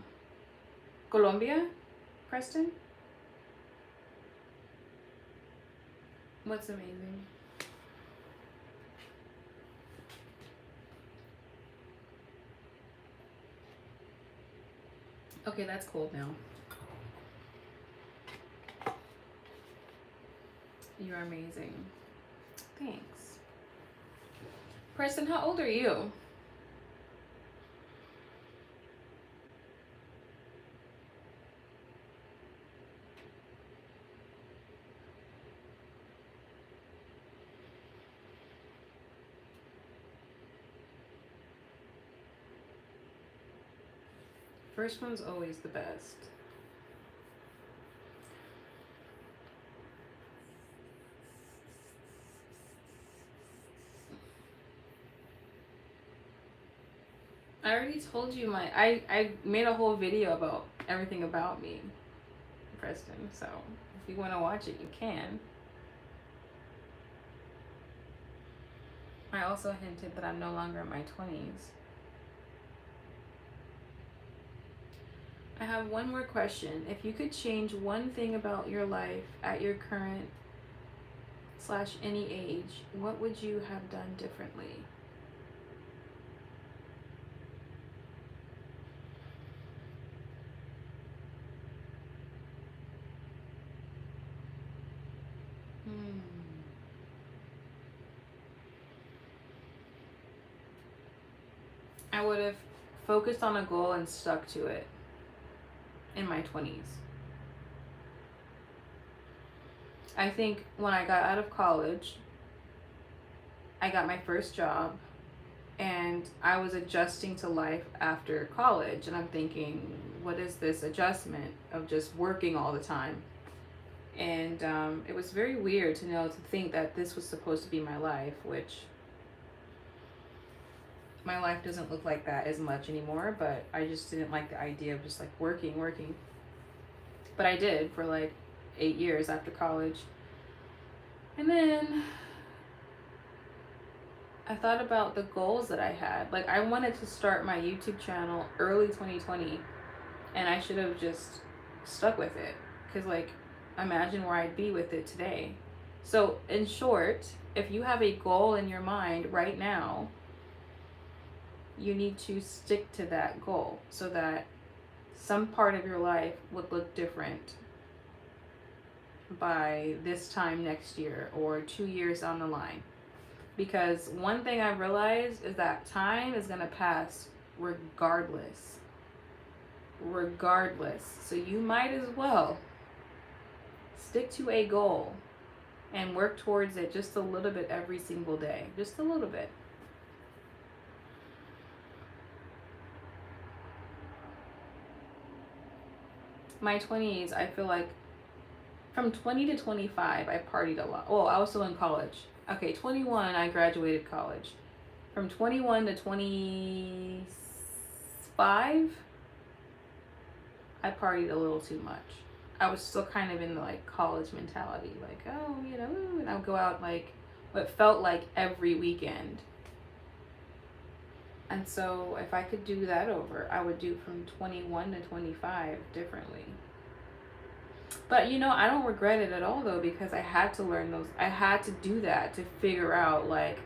Colombia? Preston? What's amazing? Okay, that's cold now. You're amazing. Thanks. Preston, how old are you? First one's always the best. I already told you I made a whole video about everything about me, Preston. So if you want to watch it, you can. I also hinted that I'm no longer in my 20s. I have one more question. If you could change one thing about your life at your current / any age, what would you have done differently? I would have focused on a goal and stuck to it in my 20s. I think when I got out of college, I got my first job and I was adjusting to life after college, and I'm thinking, what is this adjustment of just working all the time? And it was very weird to think that this was supposed to be my life, which my life doesn't look like that as much anymore, but I just didn't like the idea of just like working. But I did for like 8 years after college. And then I thought about the goals that I had. Like, I wanted to start my YouTube channel early 2020, and I should have just stuck with it. Because, like, imagine where I'd be with it today. So, in short, if you have a goal in your mind right now, you need to stick to that goal so that some part of your life would look different by this time next year or 2 years down the line. Because one thing I realized is that time is going to pass regardless. Regardless. So you might as well stick to a goal and work towards it just a little bit every single day. Just a little bit. My 20s, I feel like from 20 to 25, I partied a lot. Well, I was still in college. Okay, 21, I graduated college. From 21 to 25, I partied a little too much. I was still kind of in the like college mentality, like, oh, you know, and I would go out like what felt like every weekend. And so if I could do that over, I would do from 21 to 25 differently. But you know, I don't regret it at all though, because I had to learn those. I had to do that to figure out like,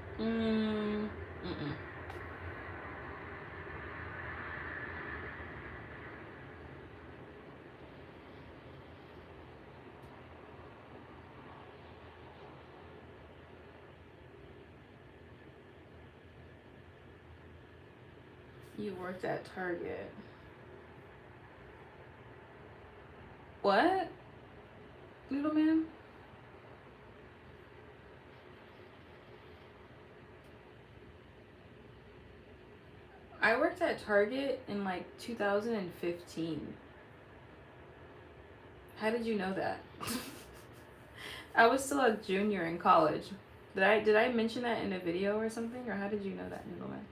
You worked at Target. What? Little man? I worked at Target in like 2015. How did you know that? I was still a junior in college. Did I mention that in a video or something? Or how did you know that, Noodleman?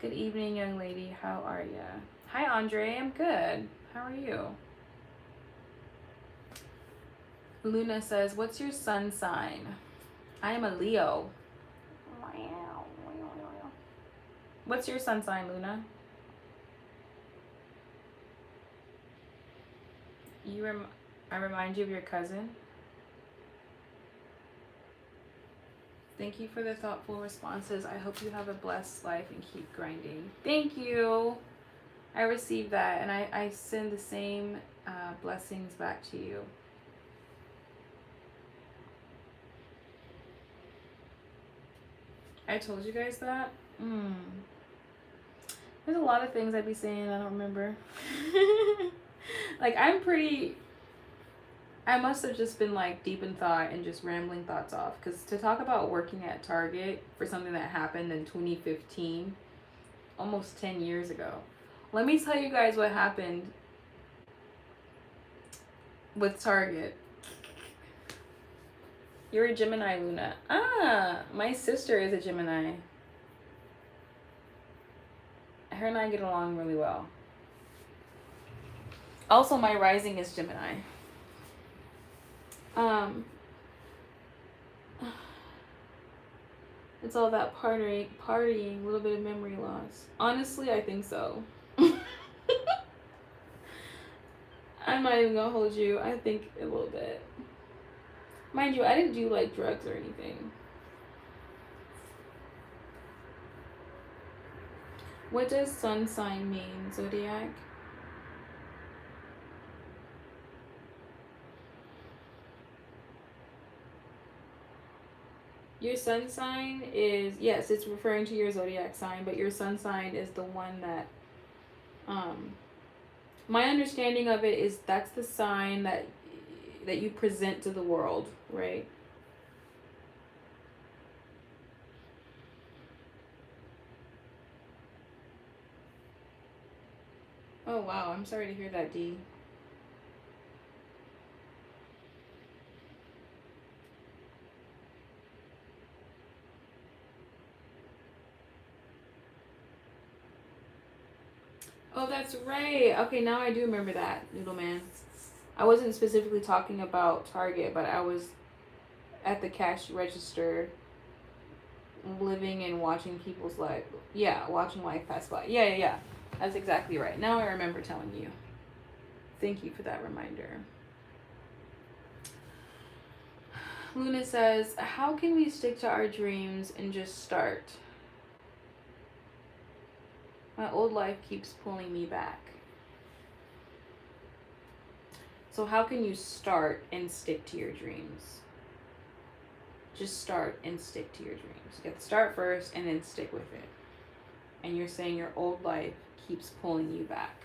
Good evening, young lady. How are ya? Hi, Andre. I'm good. How are you? Luna says, what's your sun sign? I am a Leo. What's your sun sign, Luna? I remind you of your cousin. Thank you for the thoughtful responses. I hope you have a blessed life and keep grinding. Thank you. I received that, and I send the same blessings back to you. I told you guys that. There's a lot of things I'd be saying I don't remember. Like, I must have just been like deep in thought and just rambling thoughts off. Because to talk about working at Target for something that happened in 2015, almost 10 years ago. Let me tell you guys what happened with Target. You're a Gemini, Luna. Ah, my sister is a Gemini. Her and I get along really well. Also, my rising is Gemini. It's all that partying, a little bit of memory loss. Honestly, I think so. I'm not even gonna hold you. I think a little bit. Mind you, I didn't do like drugs or anything. What does sun sign mean, Zodiac? Your sun sign is, yes, it's referring to your zodiac sign, but your sun sign is the one that, my understanding of it is that's the sign that you present to the world, right? Oh wow, I'm sorry to hear that, Dee. Oh, that's right. Okay, now I do remember that, Noodle Man. I wasn't specifically talking about Target, but I was at the cash register living and watching people's life. Yeah, watching life pass by. Yeah, yeah, yeah. That's exactly right. Now I remember telling you. Thank you for that reminder. Luna says, how can we stick to our dreams and just start? My old life keeps pulling me back. So, how can you start and stick to your dreams? Just start and stick to your dreams. You have to start first and then stick with it. And you're saying your old life keeps pulling you back.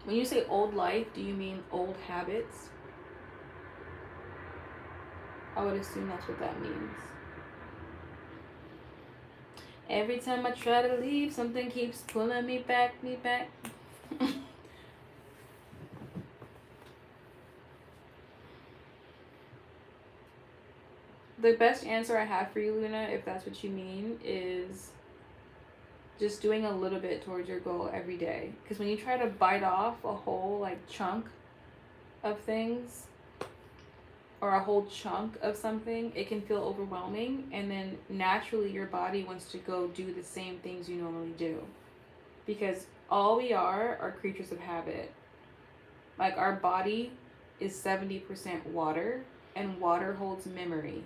When you say old life, do you mean old habits? I would assume that's what that means. Every time I try to leave, something keeps pulling me back. The best answer I have for you, Luna, if that's what you mean, is just doing a little bit towards your goal every day. Because when you try to bite off a whole like chunk of things or a whole chunk of something, it can feel overwhelming, and then naturally your body wants to go do the same things you normally do. Because all we are creatures of habit. Like our body is 70% water, and water holds memory.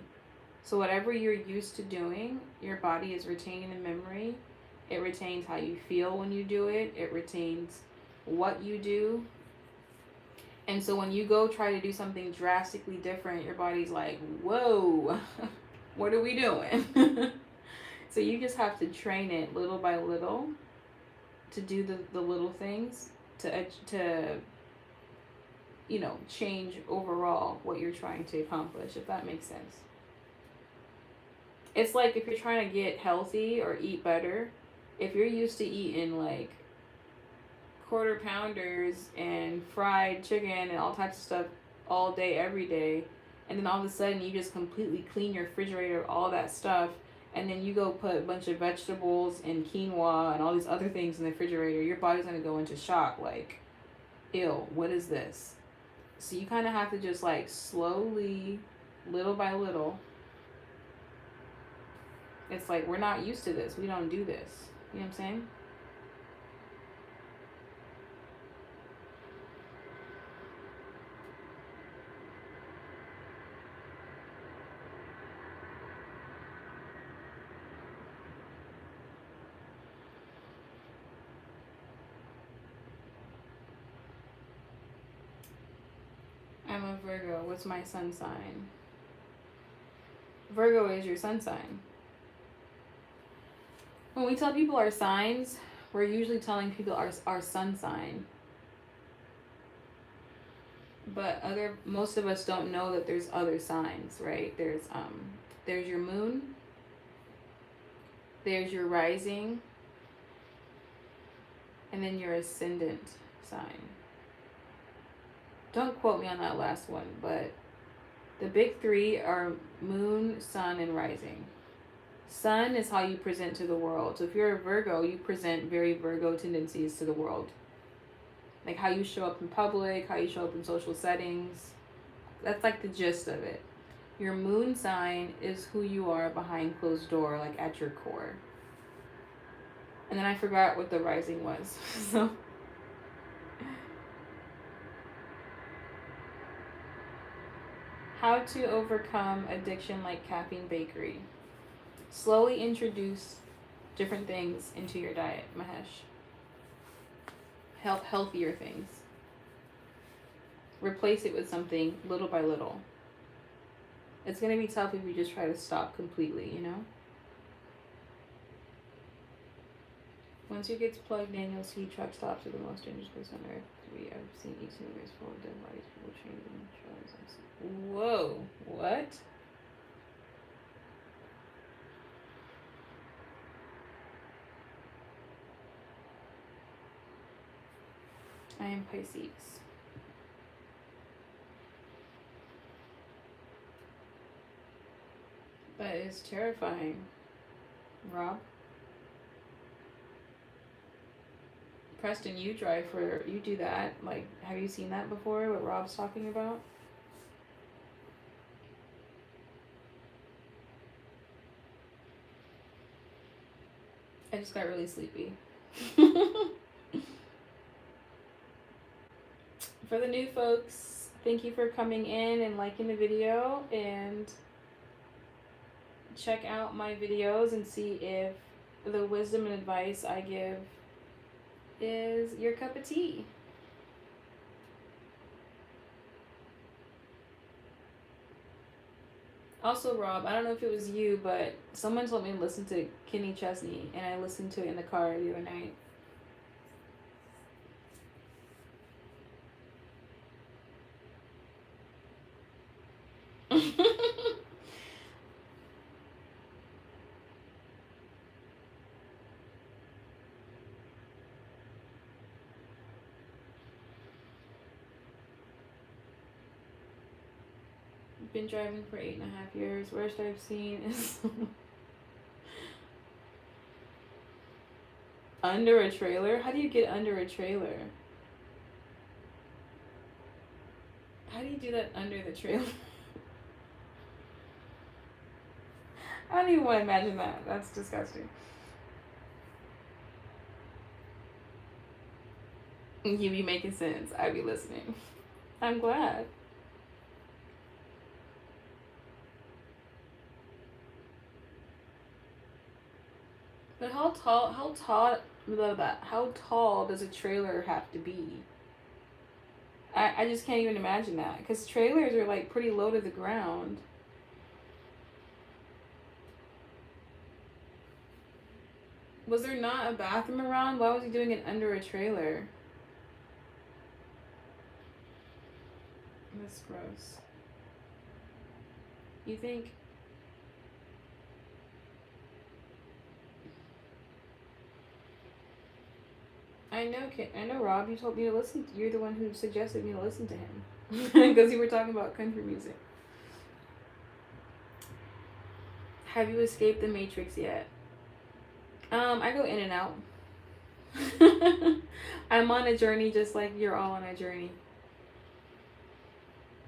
So whatever you're used to doing, your body is retaining the memory. It retains how you feel when you do it. It retains what you do. And so when you go try to do something drastically different, your body's like, whoa, what are we doing? So you just have to train it little by little to do the little things to change overall what you're trying to accomplish, if that makes sense. It's like if you're trying to get healthy or eat better, if you're used to eating like quarter pounders and fried chicken and all types of stuff all day, every day, and then all of a sudden you just completely clean your refrigerator of all that stuff, and then you go put a bunch of vegetables and quinoa and all these other things in the refrigerator, your body's going to go into shock like, ew, what is this? So you kind of have to just like slowly, little by little. It's like we're not used to this. We don't do this. You know what I'm saying? I'm a Virgo. What's my sun sign? Virgo is your sun sign. When we tell people our signs, we're usually telling people our sun sign. But most of us don't know that there's other signs, right? There's your moon, there's your rising, and then your ascendant sign. Don't quote me on that last one, but the big three are moon, sun, and rising. Sun is how you present to the world. So if you're a Virgo, you present very Virgo tendencies to the world. Like how you show up in public, how you show up in social settings. That's like the gist of it. Your moon sign is who you are behind closed door, like at your core. And then I forgot what the rising was. So how to overcome addiction like caffeine bakery. Slowly introduce different things into your diet, Mahesh. Healthier things. Replace it with something little by little. It's going to be tough if you just try to stop completely, you know? Once you get plugged in, you'll see truck stops are the most dangerous place on earth. We have seen each universe full of dead bodies, people changing drugs. Whoa, what? I am Pisces. is terrifying. Rob? Preston, you do that. Like, have you seen that before, what Rob's talking about? I just got really sleepy. For the new folks, thank you for coming in and liking the video, and check out my videos and see if the wisdom and advice I give is your cup of tea. Also, Rob, I don't know if it was you, but someone told me to listen to Kenny Chesney, and I listened to it in the car the other night. Been driving for 8.5 years. Worst I've seen is under a trailer. How do you get under a trailer? How do you do that under the trailer? I don't even want to imagine that. That's disgusting. You be making sense. I be listening. I'm glad. But how tall does a trailer have to be? I just can't even imagine that, because trailers are like pretty low to the ground. Was there not a bathroom around? Why was he doing it under a trailer? That's gross. You think... I know, Rob, you told me to listen. You're the one who suggested me to listen to him. Because you were talking about country music. Have you escaped the Matrix yet? I go in and out. I'm on a journey just like you're all on a journey.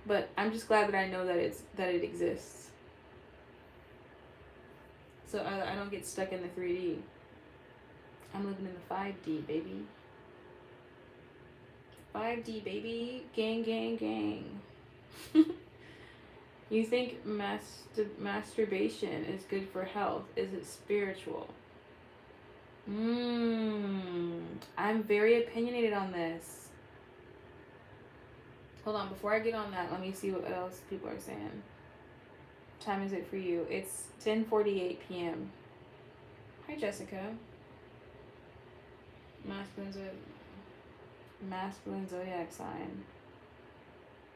But I'm just glad that I know that it exists. So I don't get stuck in the 3D. I'm living in the 5D, baby. 5D, baby. Gang, gang, gang. You think masturbation is good for health? Is it spiritual? I'm very opinionated on this. Hold on, before I get on that, let me see what else people are saying. What time is it for you? It's 10:48 p.m. Hi, Jessica. Masculine zodiac sign.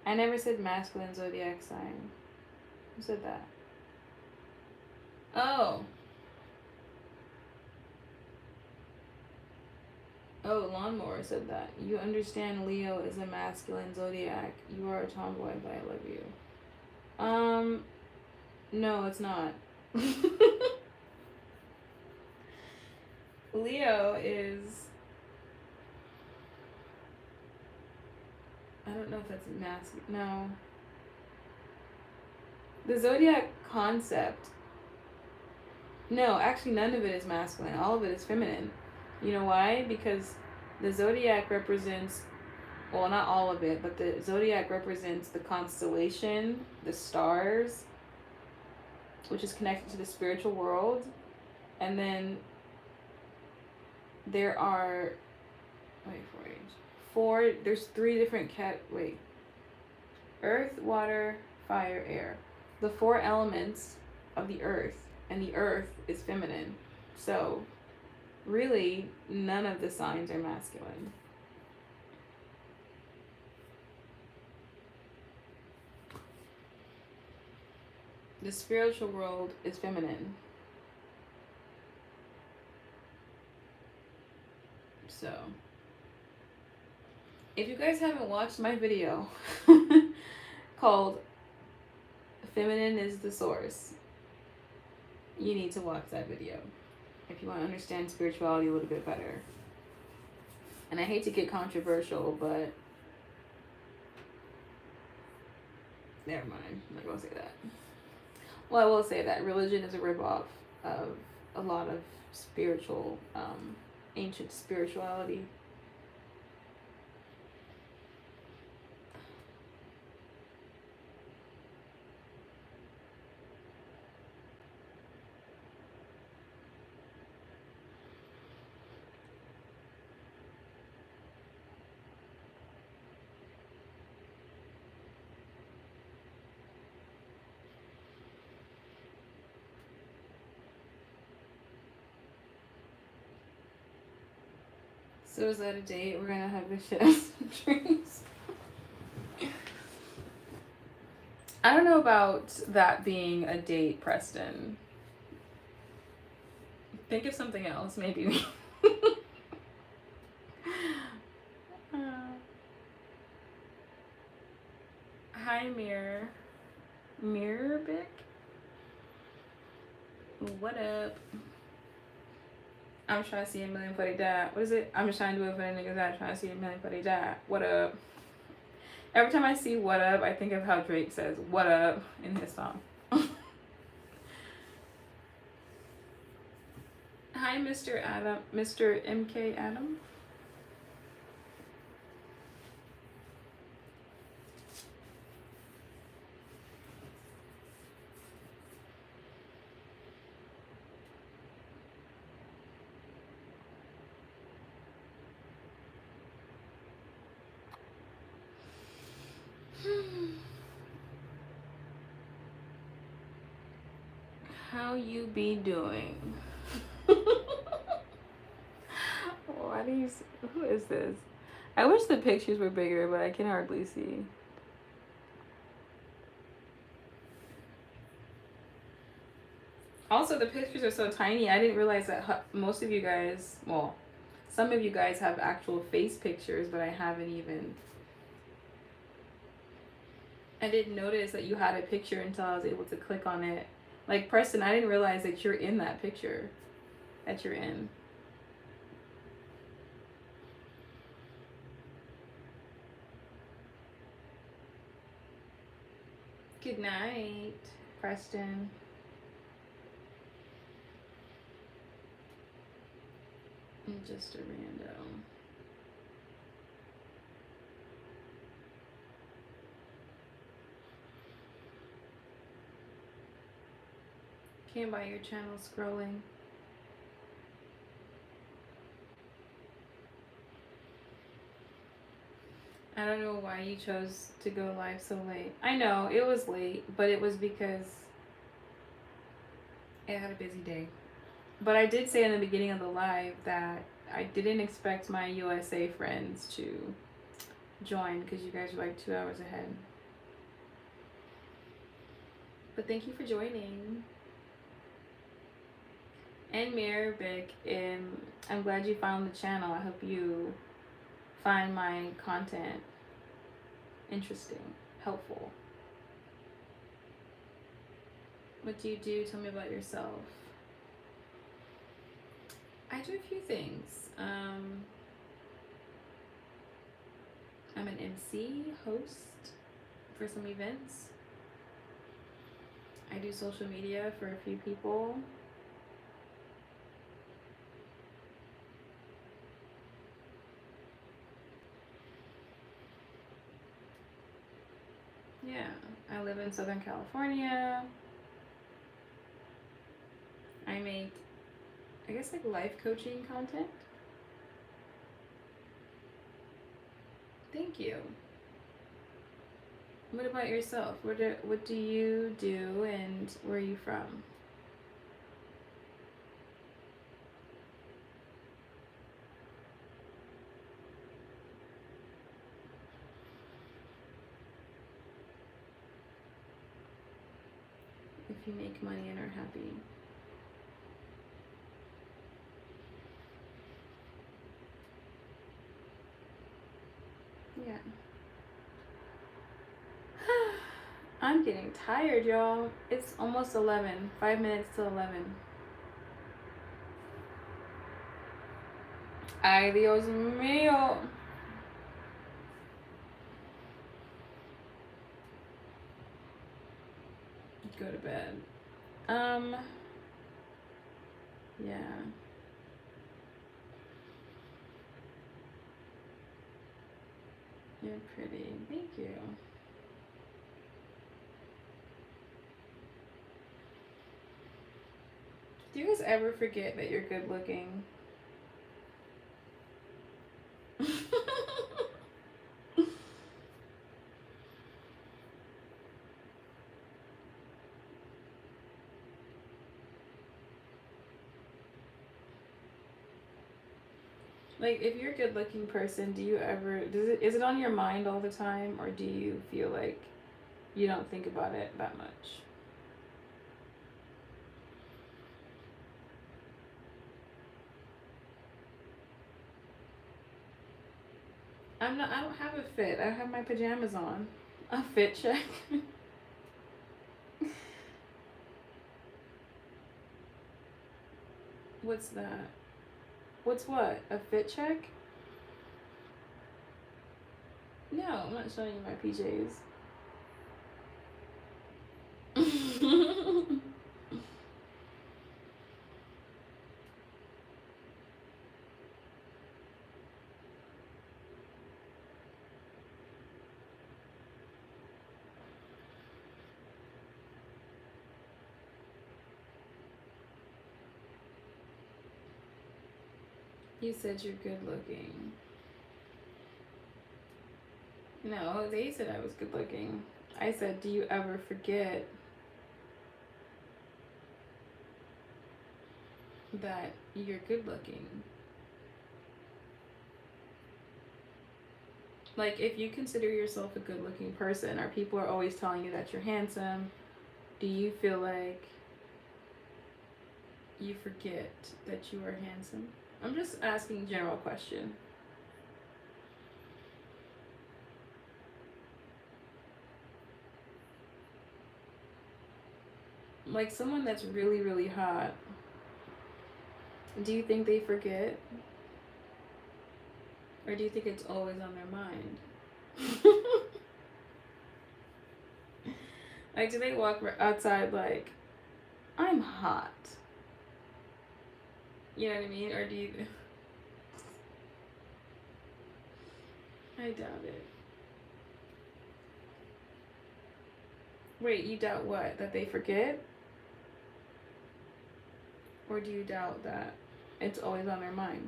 I never said masculine zodiac sign. Who said that? Oh. Oh, Lawnmower said that. You understand Leo is a masculine zodiac. You are a tomboy, but I love you. No, it's not. Leo is... I don't know if that's masculine. No. The zodiac concept... No, actually none of it is masculine. All of it is feminine. You know why? Because the zodiac represents, well, not all of it, but the zodiac represents the constellation, the stars, which is connected to the spiritual world. And then there are, there's 3 different earth, water, fire, air. The 4 elements of the earth, and the earth is feminine. So really, none of the signs are masculine. The spiritual world is feminine. So, if you guys haven't watched my video called Feminine is the Source, you need to watch that video if you want to understand spirituality a little bit better. And I hate to get controversial, but never mind. I'm not going to say that. Well, I will say that religion is a ripoff of a lot of spiritual, ancient spirituality. So is that a date? We're gonna have this shit as dreams. I don't know about that being a date, Preston. Think of something else, maybe. Hi, Mirror. Mirror Bick? What up? I'm trying to see a million for they die. What is it? I'm just trying to do it for the niggas that trying to see a million for they die. What up? Every time I see what up, I think of how Drake says what up in his song. Hi, Mr. Adam. Mr. MK Adam. How you be doing? Why do you? Who is this? I wish the pictures were bigger, but I can hardly see. Also, the pictures are so tiny. I didn't realize that most of you guys, well, some of you guys have actual face pictures, but I haven't even. I didn't notice that you had a picture until I was able to click on it. Like, Preston, I didn't realize that you're in that picture that you're in. Good night, Preston. I'm just a rando. Came by your channel scrolling. I don't know why you chose to go live so late. I know, it was late, but it was because I had a busy day. But I did say in the beginning of the live that I didn't expect my USA friends to join because you guys are like 2 hours ahead. But thank you for joining. And Mirror Bick, I'm glad you found the channel. I hope you find my content interesting, helpful. What do you do? Tell me about yourself. I do a few things. I'm an MC, host for some events. I do social media for a few people. Yeah, I live in Southern California. I make, I guess, like life coaching content. Thank you. What about yourself? What do you do, and where are you from? If you make money and are happy. Yeah. I'm getting tired, y'all. It's almost 11. 5 minutes till 11. Ay, Dios mío. Go to bed. Yeah. You're pretty. Thank you. Do you guys ever forget that you're good looking? Like, if you're a good looking person, do you ever, is it on your mind all the time, or do you feel like you don't think about it that much? I don't have a fit. I have my pajamas on. A fit check? What's that? What's what? A fit check? No, I'm not showing you my PJs. You said you're good looking. No, they said I was good looking. I said, do you ever forget that you're good looking? Like, if you consider yourself a good looking person, or people are always telling you that you're handsome, do you feel like you forget that you are handsome? I'm just asking a general question. Like, someone that's really, really hot, do you think they forget? Or do you think it's always on their mind? Like, do they walk outside like, I'm hot? You know what I mean? Or do you. I doubt it. Wait, you doubt what? That they forget? Or do you doubt that it's always on their mind?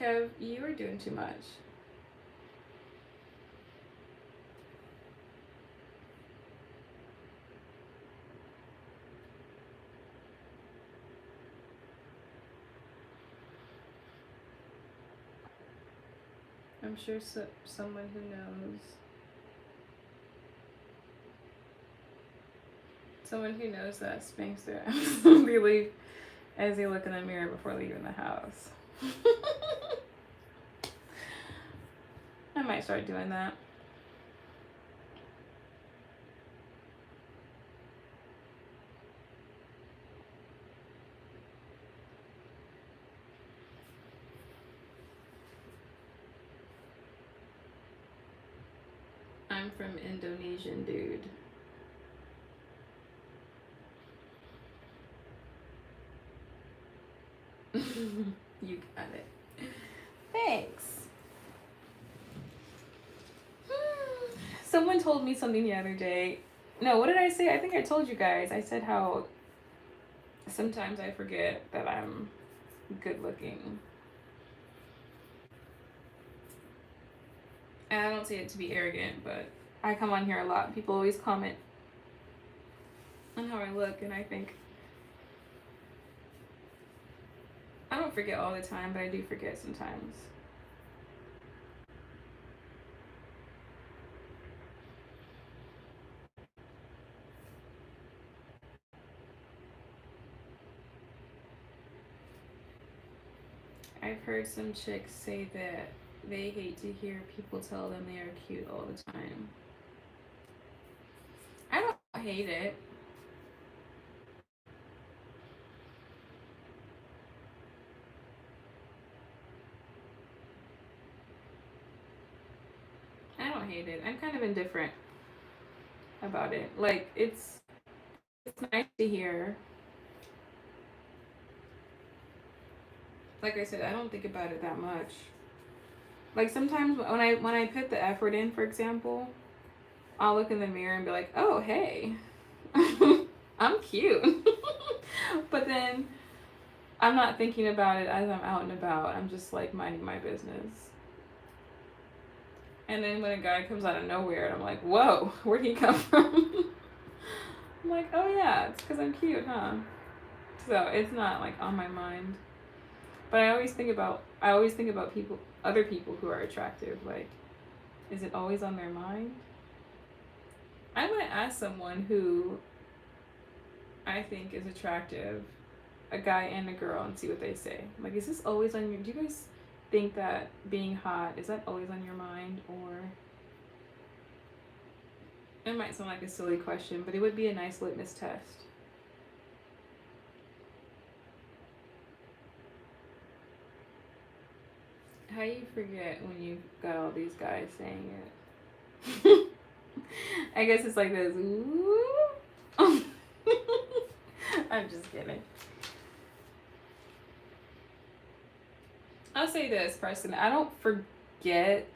Kev, you are doing too much. I'm sure someone who knows. Someone who knows that spanks their ass immediately as they look in the mirror before leaving the house. I might start doing that. I'm from Indonesian, dude. You got it. Thanks. Someone told me something the other day. No, what did I say? I think I told you guys. I said how sometimes I forget that I'm good looking. And I don't say it to be arrogant, but I come on here a lot. People always comment on how I look, and I think I don't forget all the time, but I do forget sometimes. I've heard some chicks say that they hate to hear people tell them they are cute all the time. I don't hate it. I don't hate it. I'm kind of indifferent about it. Like it's nice to hear. Like I said, I don't think about it that much. Like sometimes when I put the effort in, for example, I'll look in the mirror and be like, "Oh, hey, I'm cute." But then I'm not thinking about it as I'm out and about. I'm just like minding my business. And then when a guy comes out of nowhere, and I'm like, "Whoa, where'd he come from?" I'm like, "Oh yeah, it's because I'm cute, huh?" So it's not like on my mind. But I always think about people, other people who are attractive. Like, is it always on their mind? I'm gonna ask someone who I think is attractive, a guy and a girl, and see what they say. Like, is this always on your? Do you guys think that being hot is that always on your mind, or it might sound like a silly question, but it would be a nice litmus test. How you forget when you got all these guys saying it? I guess it's like this. Ooh. I'm just kidding. I'll say this, person. I don't forget.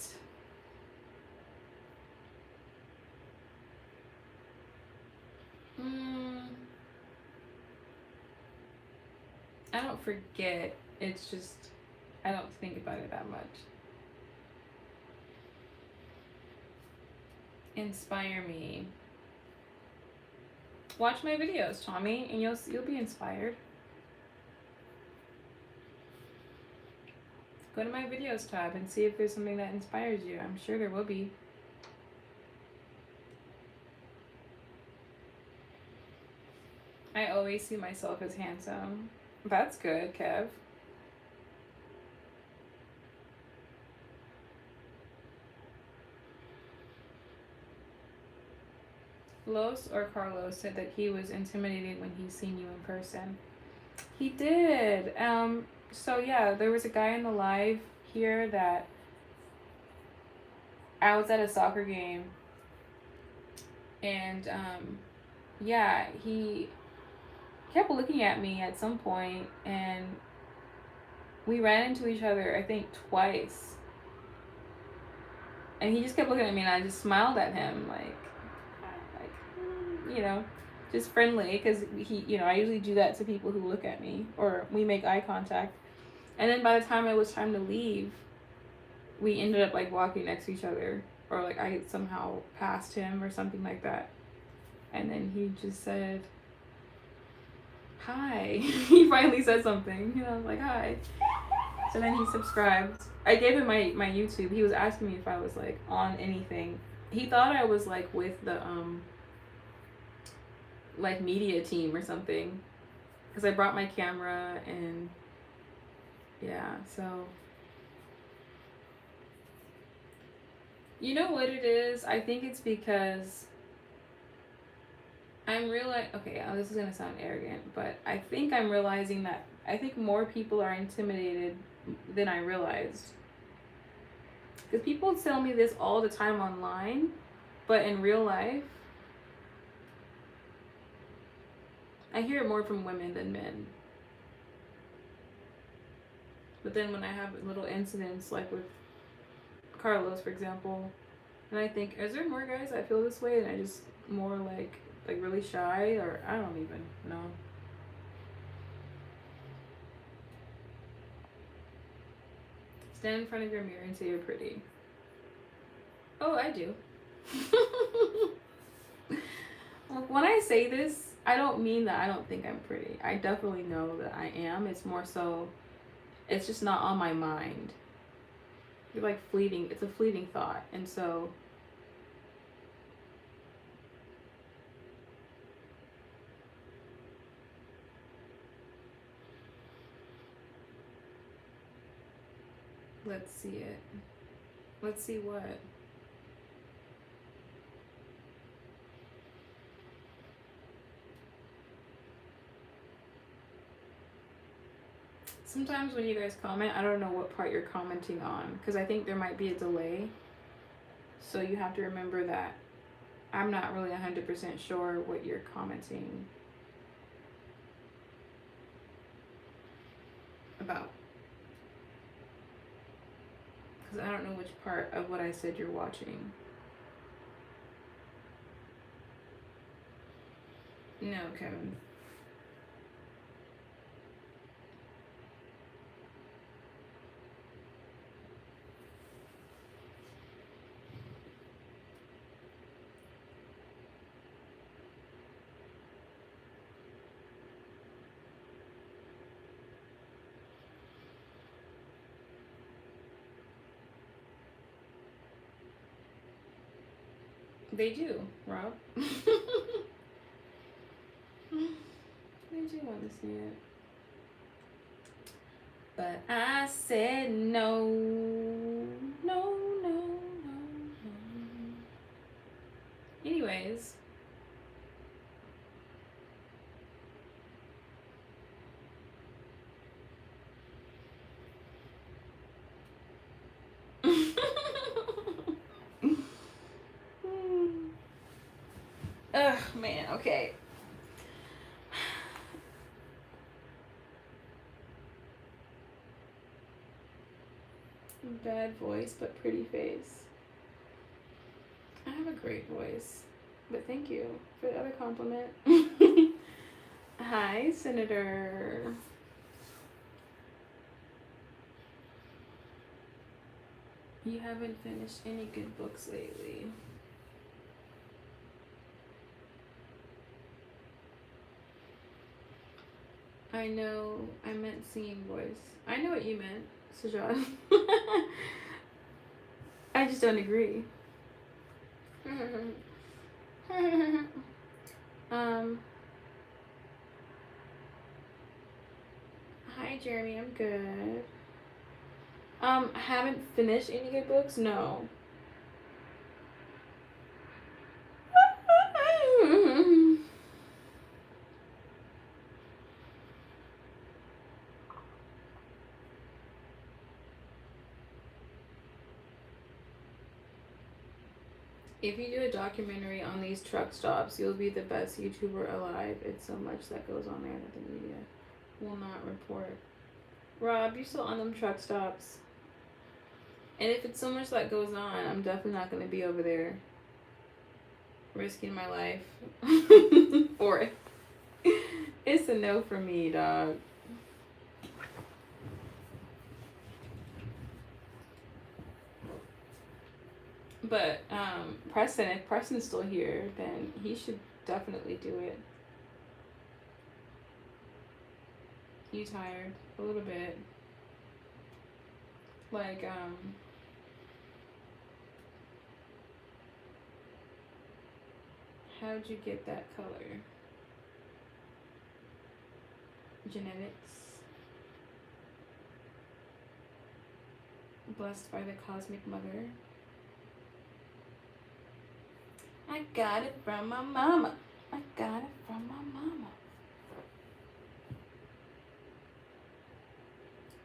Mm, I don't forget. It's just I don't think about it that much. Inspire me. Watch my videos, Tommy, and you'll be inspired. Go to my videos tab and see if there's something that inspires you. I'm sure there will be. I always see myself as handsome. That's good, Kev. Los or Carlos said that he was intimidated when he seen you in person. He did. So yeah, there was a guy in the live here that I was at a soccer game, and yeah, he kept looking at me at some point, and we ran into each other, I think twice. And he just kept looking at me, and I just smiled at him, you know, just friendly, because I usually do that to people who look at me, or we make eye contact. And then by the time it was time to leave, we ended up like walking next to each other, or like I somehow passed him or something like that. And then he just said, "Hi." He finally said something, like, "Hi." So then he subscribed. I gave him my YouTube. He was asking me if I was like on anything. He thought I was like with the like media team or something, because I brought my camera, and yeah, so you know what it is? I think it's because I'm realizing, okay, this is gonna sound arrogant, but I think I'm realizing that I think more people are intimidated than I realized. Because people tell me this all the time online, but in real life, I hear it more from women than men. But then when I have little incidents, like with Carlos, for example, and I think, is there more guys that feel this way? And I just more like really shy, or I don't even know. Stand in front of your mirror and say you're pretty. Oh, I do. When I say this, I don't mean that I don't think I'm pretty. I definitely know that I am. It's more so, it's just not on my mind. It's like fleeting. It's a fleeting thought, and so let's see it. Let's see what. Sometimes when you guys comment, I don't know what part you're commenting on because I think there might be a delay. So you have to remember that I'm not really 100% sure what you're commenting about. Because I don't know which part of what I said you're watching. No, Kevin. They do, Rob. They do want to see it. But I said no, no, no, no, no. Anyways. Ugh, man, okay. Bad voice, but pretty face. I have a great voice, but thank you for the other compliment. Hi, Senator. You haven't finished any good books lately. I know, I meant singing voice. I know what you meant, Sajad. I just don't agree. Hi Jeremy, I'm good. Haven't finished any good books? No. If you do a documentary on these truck stops, you'll be the best YouTuber alive. It's so much that goes on there that the media will not report. Rob, you still on them truck stops. And if it's so much that goes on, I'm definitely not going to be over there risking my life for it. It's a no for me, dog. But Preston, if Preston's still here, then he should definitely do it. You tired? A little bit. Like, how'd you get that color? Genetics. Blessed by the cosmic mother. I got it from my mama. I got it from my mama.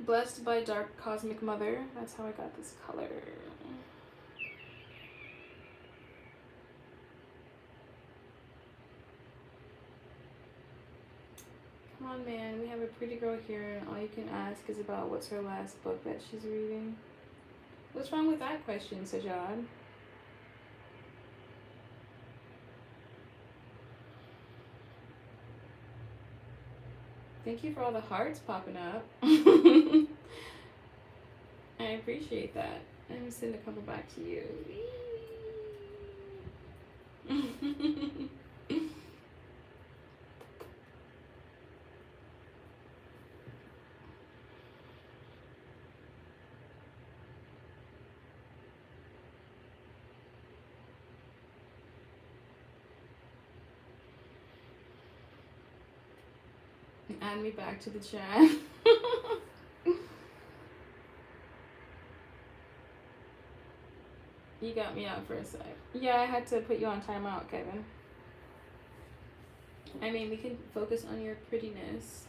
Blessed by dark cosmic mother. That's how I got this color. Come on, man. We have a pretty girl here, and all you can ask is about what's her last book that she's reading. What's wrong with that question, Sajad? Thank you for all the hearts popping up. I appreciate that. I'm gonna send a couple back to you. Add me back to the chat. You got me out for a sec. Yeah, I had to put you on timeout, Kevin. I mean, we can focus on your prettiness.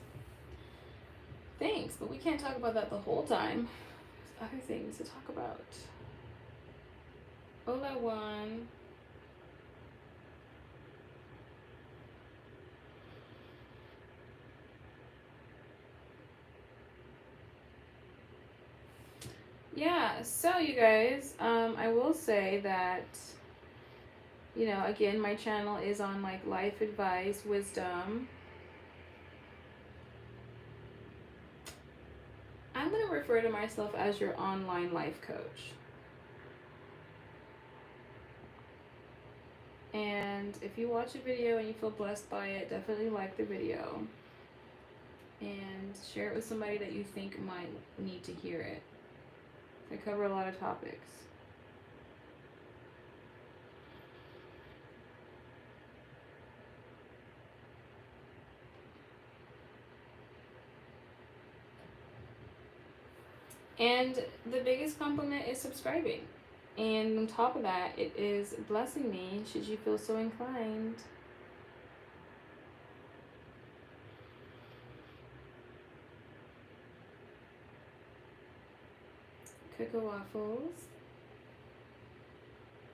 Thanks, but we can't talk about that the whole time. There's other things to talk about. Hola, Juan. Yeah, so you guys, I will say that, you know, again, my channel is on like life advice, wisdom. I'm going to refer to myself as your online life coach. And if you watch a video and you feel blessed by it, definitely like the video and share it with somebody that you think might need to hear it. I cover a lot of topics. And the biggest compliment is subscribing. And on top of that, it is blessing me should you feel so inclined. Cocoa Waffles.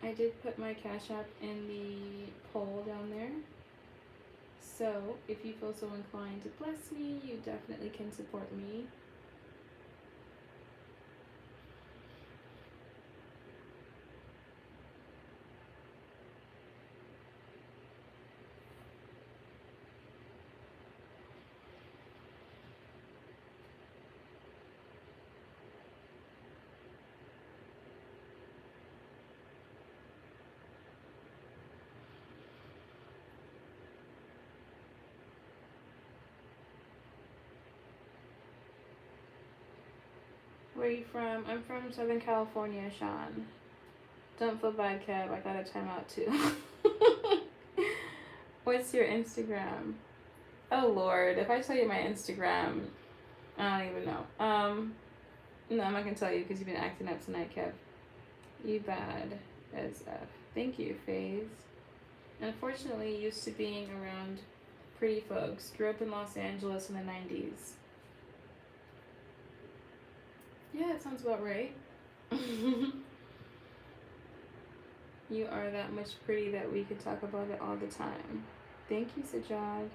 I did put my Cash App in the poll down there. So if you feel so inclined to bless me, you definitely can support me. Where are you from? I'm from Southern California, Sean. Don't feel bad, Kev. I got a timeout too. What's your Instagram? Oh Lord, if I tell you my Instagram, I don't even know. No, I'm not gonna tell you because you've been acting up tonight, Kev. You bad as F. Thank you, FaZe. Unfortunately, used to being around pretty folks. Grew up in Los Angeles in the 90s. Yeah, that sounds about right. You are that much pretty that we could talk about it all the time. Thank you, Sajad.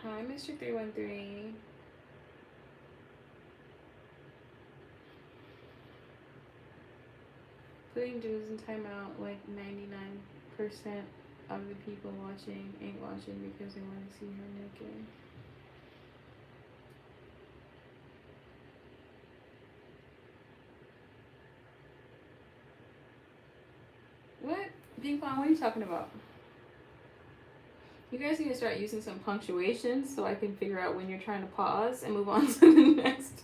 Hi, Mr. 313. Putting dudes in timeout, like 99% of the people watching ain't watching because they want to see her naked. What? Ping Pong, what are you talking about? You guys need to start using some punctuation so I can figure out when you're trying to pause and move on to the next.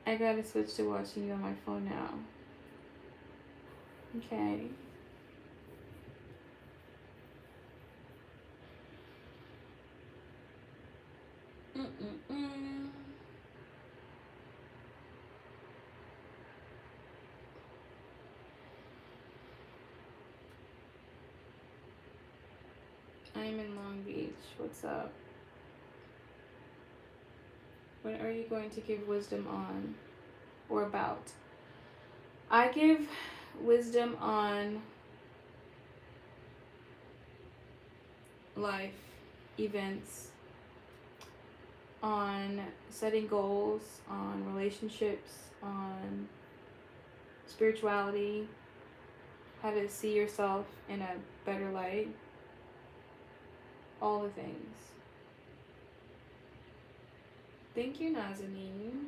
I gotta switch to watching you on my phone now. Okay. I'm in Long Beach. What's up? What are you going to give wisdom on or about? I give wisdom on life, events, on setting goals, on relationships, on spirituality, how to see yourself in a better light, all the things. Thank you, Nazanin.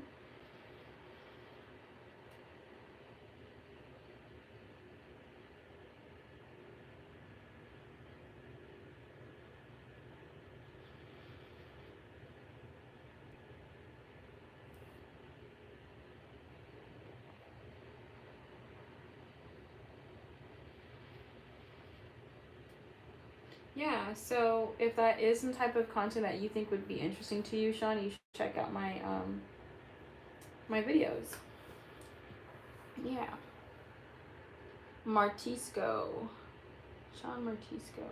Yeah, so if that is some type of content that you think would be interesting to you, Sean, you should check out my videos. Yeah. Martisco. Sean Martisco.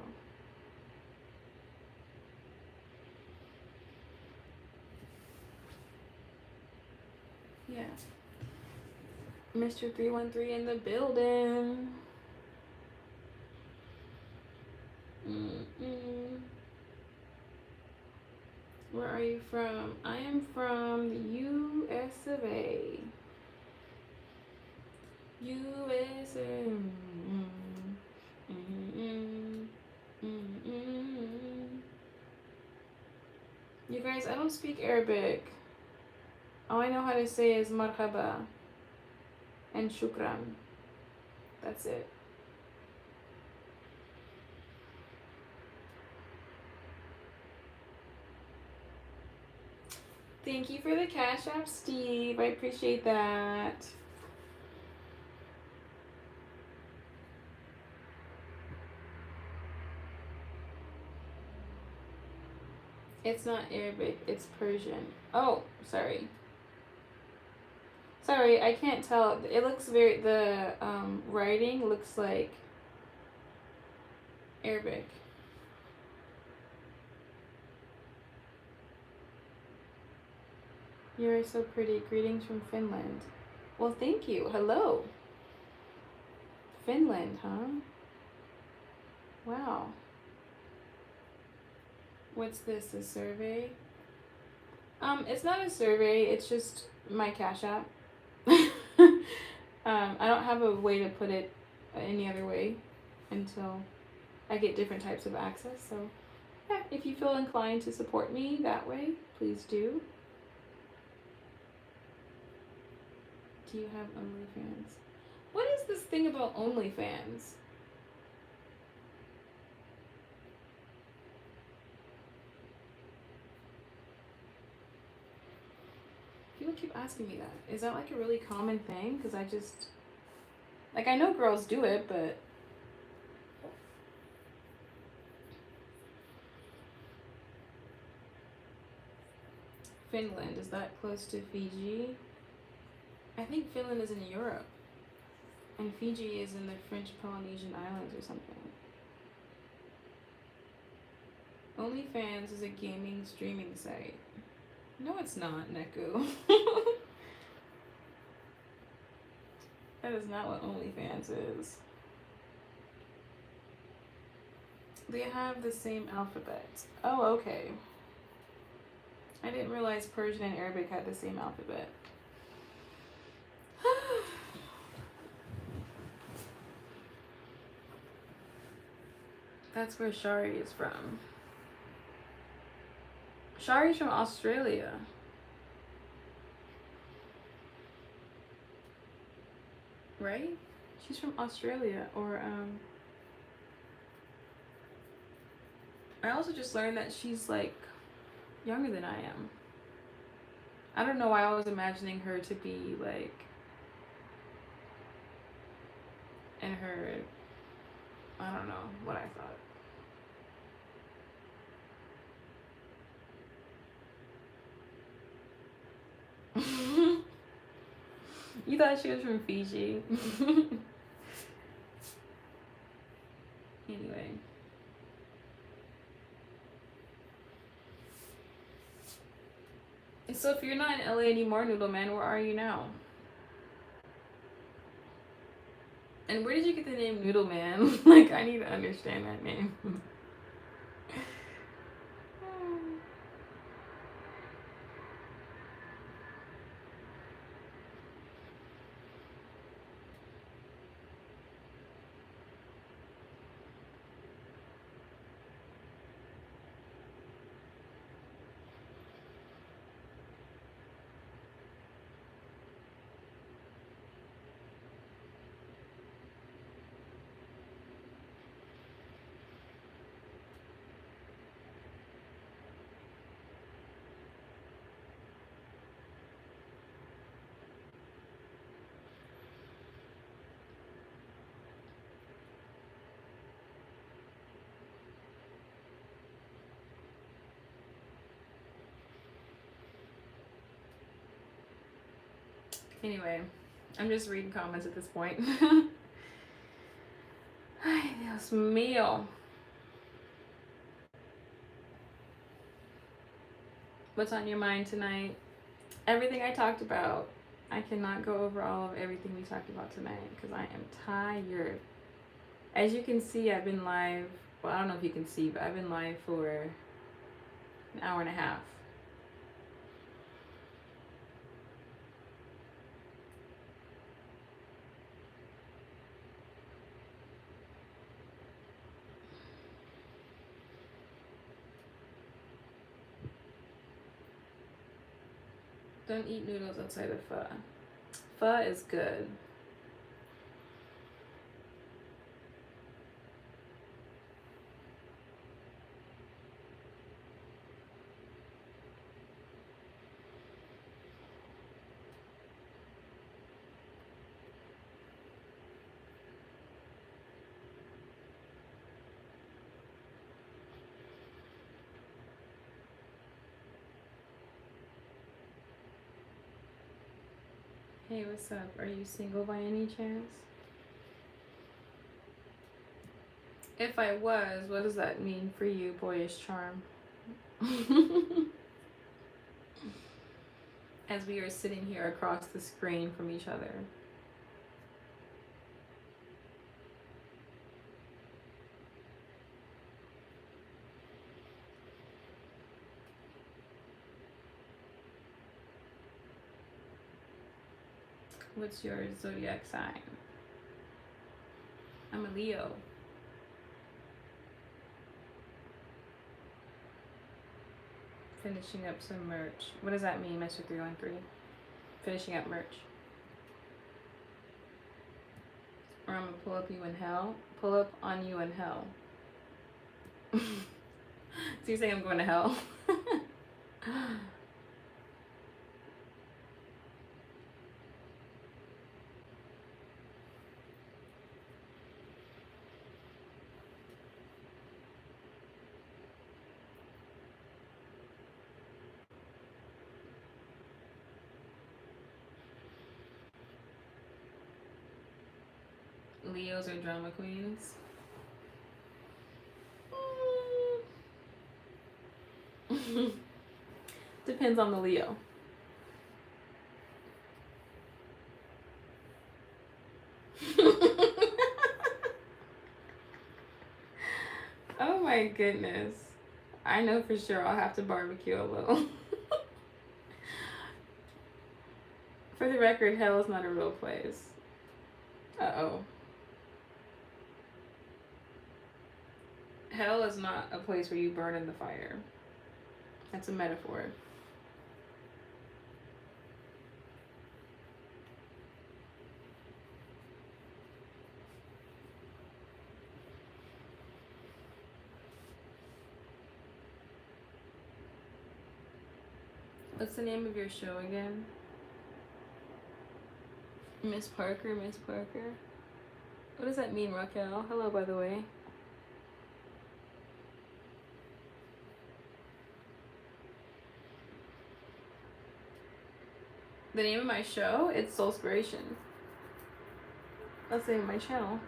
Yeah. Mr. 313 in the building. Mm-mm. Where are you from? I am from the US of A. USA. You guys, I don't speak Arabic. All I know how to say is marhaba and shukran. That's it. Thank you for the Cash App, Steve. I appreciate that. It's not Arabic, it's Persian. Oh, sorry. Sorry, I can't tell. It looks the writing looks like Arabic. You're so pretty. Greetings from Finland. Well, thank you. Hello. Finland, huh? Wow. What's this? A survey? It's not a survey. It's just my Cash App. I don't have a way to put it any other way until I get different types of access. So, yeah, if you feel inclined to support me that way, please do. Do you have OnlyFans? What is this thing about OnlyFans? People keep asking me that. Is that like a really common thing? Because I just. Like, I know girls do it, but. Finland, is that close to Fiji? I think Finland is in Europe. And Fiji is in the French Polynesian Islands or something. OnlyFans is a gaming streaming site. No, it's not, Neku. That is not what OnlyFans is. They have the same alphabet. Oh, okay. I didn't realize Persian and Arabic had the same alphabet. That's where Shari is from. Shari's from Australia. Right? She's from Australia. Or, I also just learned that she's, like, younger than I am. I don't know why I was imagining her to be, like, in her... I don't know what I thought. You thought she was from Fiji? Anyway. So if you're not in LA anymore, Noodle Man, where are you now? And where did you get the name Noodle Man? Like, I need to understand that name. Anyway, I'm just reading comments at this point. Ay, Dios mío. What's on your mind tonight? Everything I talked about. I cannot go over all of everything we talked about tonight because I am tired. As you can see, I've been live. Well, I don't know if you can see, but I've been live for an hour and a half. Don't eat noodles outside of pho. Pho is good. Hey, what's up? Are you single by any chance? If I was, what does that mean for you, boyish charm? As we are sitting here across the screen from each other. What's your zodiac sign? I'm a Leo. Finishing up some merch. What does that mean, Mr. 313? Finishing up merch. Or I'm gonna pull up you in hell. Pull up on you in hell. So you're saying I'm going to hell? Leos are drama queens. Depends on the Leo. Oh my goodness. I know for sure I'll have to barbecue a little. For the record, hell is not a real place. Uh-oh. Hell is not a place where you burn in the fire. That's a metaphor. What's the name of your show again? Miss Parker, Miss Parker. What does that mean, Raquel? Hello, by the way. The name of my show? It's Soulspiration. That's the name of my channel.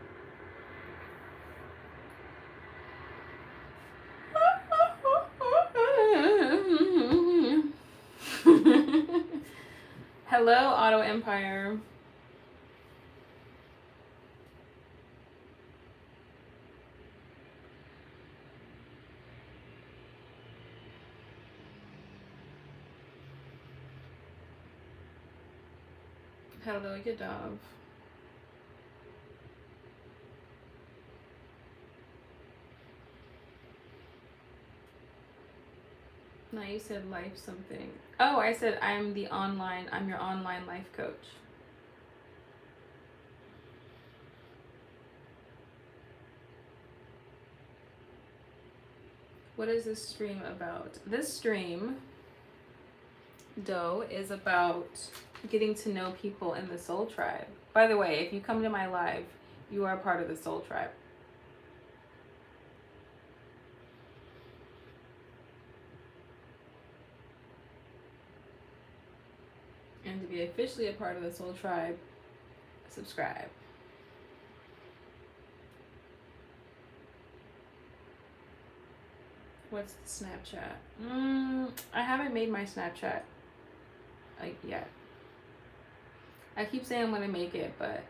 Hello, Auto Empire. Hello, Yadav. No, you said life something. Oh, I said I'm your online life coach. What is this stream about? This stream, Doe, is about getting to know people in the Soul Tribe. By the way, if you come to my live, you are a part of the Soul Tribe. And to be officially a part of the Soul Tribe, subscribe. What's the Snapchat? I haven't made my Snapchat like yet. I keep saying I'm gonna make it, but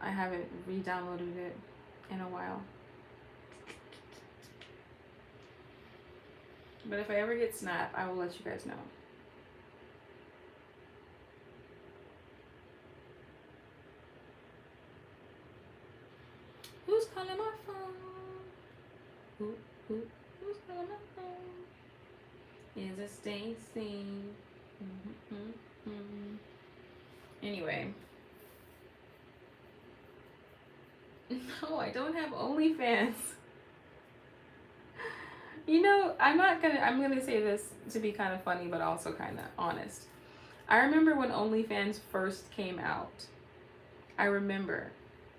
I haven't re-downloaded it in a while. But if I ever get Snap, I will let you guys know. Who's calling my phone? Who's calling my phone? Is it Stacy? Anyway. No, I don't have OnlyFans. You know, I'm gonna say this to be kind of funny, but also kind of honest. I remember when OnlyFans first came out. I remember.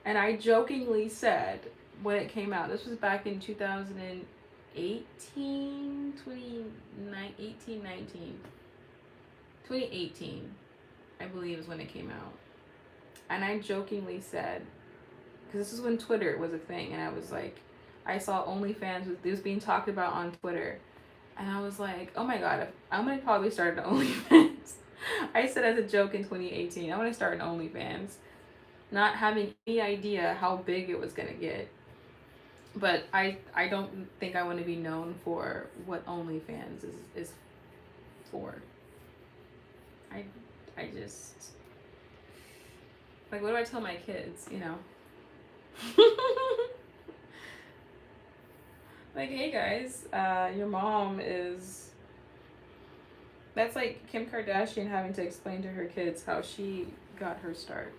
And I jokingly said when it came out, this was back in 2018, 2018, I believe is when it came out. And I jokingly said, because this is when Twitter was a thing, and I was like, I saw OnlyFans, it was being talked about on Twitter, and I was like, oh my god, I'm gonna probably start an OnlyFans. I said as a joke in 2018, I'm gonna start an OnlyFans, not having any idea how big it was gonna get. But I don't think I want to be known for what OnlyFans is for. I just, like, what do I tell my kids, you know? Like, hey guys, your mom is... That's like Kim Kardashian having to explain to her kids how she got her start.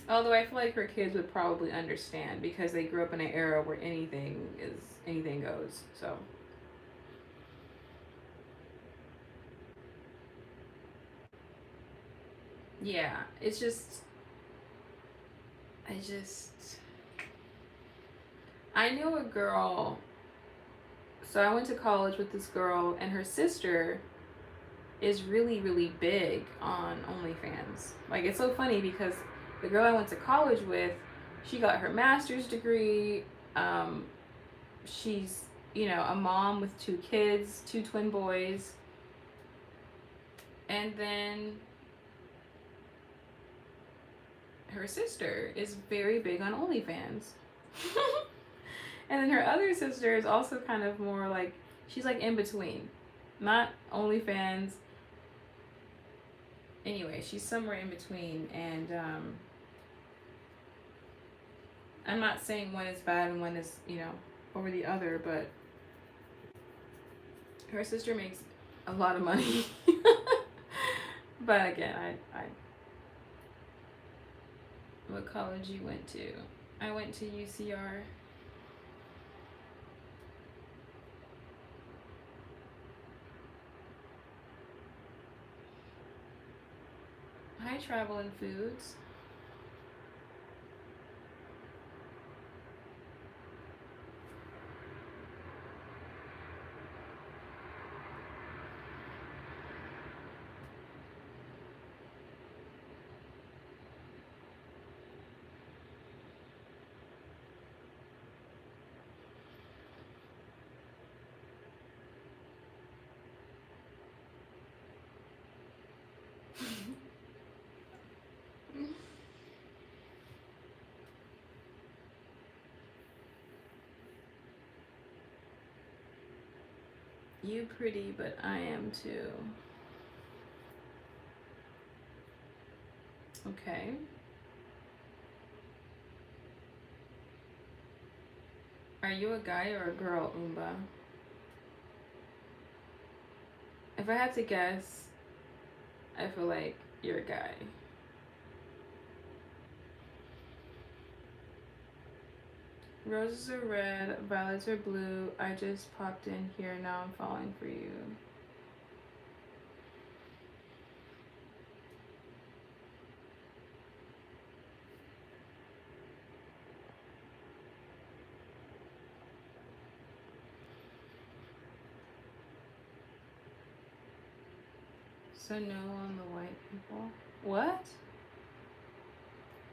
Although I feel like her kids would probably understand because they grew up in an era where anything goes. So yeah, it's just I knew a girl. So I went to college with this girl, and her sister is really, really big on OnlyFans. Like, it's so funny because the girl I went to college with, she got her master's degree. She's, you know, a mom with 2 kids, 2 twin boys. And then her sister is very big on OnlyFans. And then her other sister is also kind of more like, she's like in between. Not OnlyFans. Anyway, she's somewhere in between. And I'm not saying one is bad and one is, you know, over the other, but her sister makes a lot of money. But again, I what college you went to? I went to UCR. Hi, Travel and Foods. You pretty, but I am too. Okay. Are you a guy or a girl, Umba? If I had to guess, I feel like you're a guy. Roses are red, violets are blue. I just popped in here, now I'm falling for you. So no on the white people. What?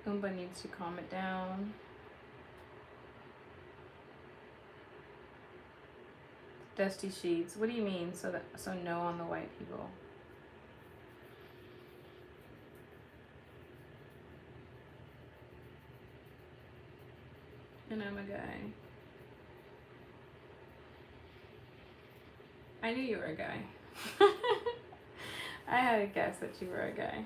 Oompa needs to calm it down. Dusty sheets. What do you mean? So no on the white people. And I'm a guy. I knew you were a guy. I had a guess that you were a guy.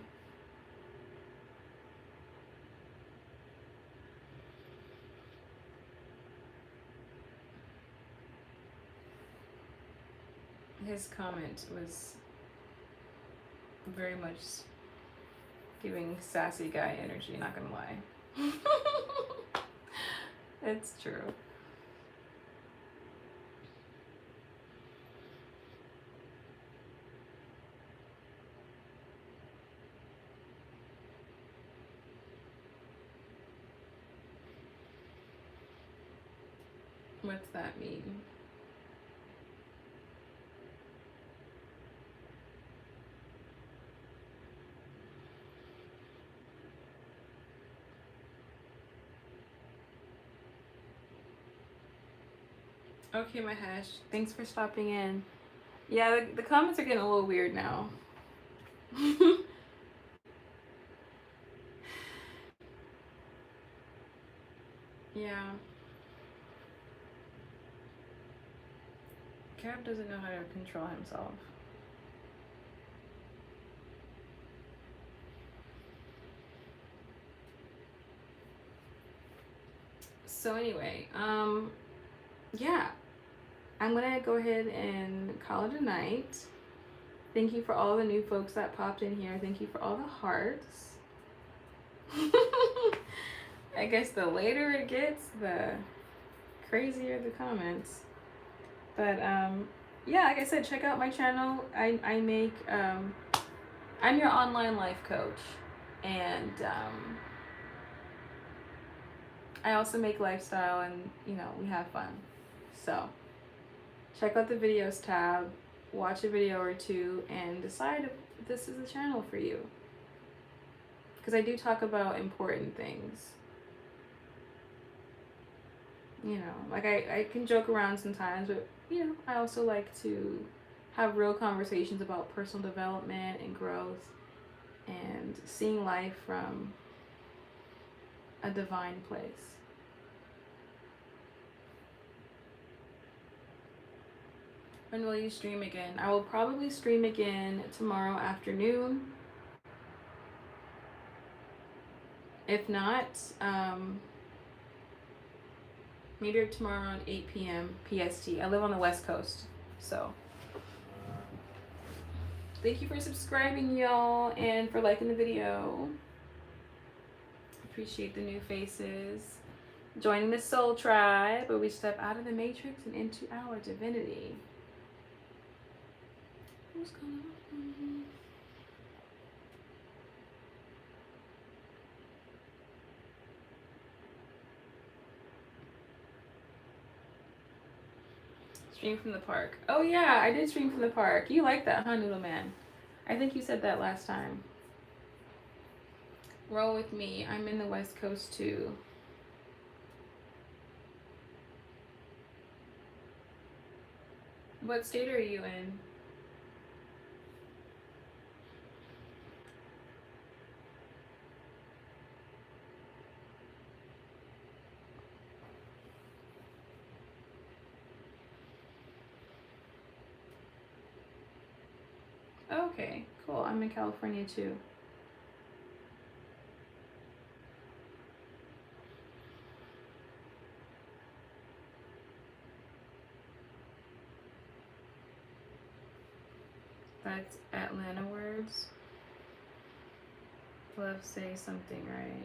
His comment was very much giving sassy guy energy, not gonna lie. It's true. What's that mean? Okay, my hash. Thanks for stopping in. Yeah, the comments are getting a little weird now. Yeah. Cab doesn't know how to control himself. So anyway, yeah. I'm gonna go ahead and call it a night. Thank you for all the new folks that popped in here. Thank you for all the hearts. I guess the later it gets, the crazier the comments. But yeah, like I said, check out my channel. I make I'm your online life coach, and I also make lifestyle, and we have fun. So check out the videos tab, watch a video or two, and decide if this is a channel for you. Because I do talk about important things. Like I can joke around sometimes, but I also like to have real conversations about personal development and growth and seeing life from a divine place. When will you stream again? I will probably stream again tomorrow afternoon. If not, maybe tomorrow around 8 p.m. PST. I live on the West Coast, so thank you for subscribing, y'all, and for liking the video. Appreciate the new faces. Joining the Soul Tribe, where we step out of the Matrix and into our divinity. Who's coming up? Stream from the park. Oh yeah, I did stream from the park. You like that, huh, Noodle Man? I think you said that last time. Roll with me. I'm in the West Coast too. What state are you in? Okay, cool. I'm in California too. That's Atlanta words. Love say something right.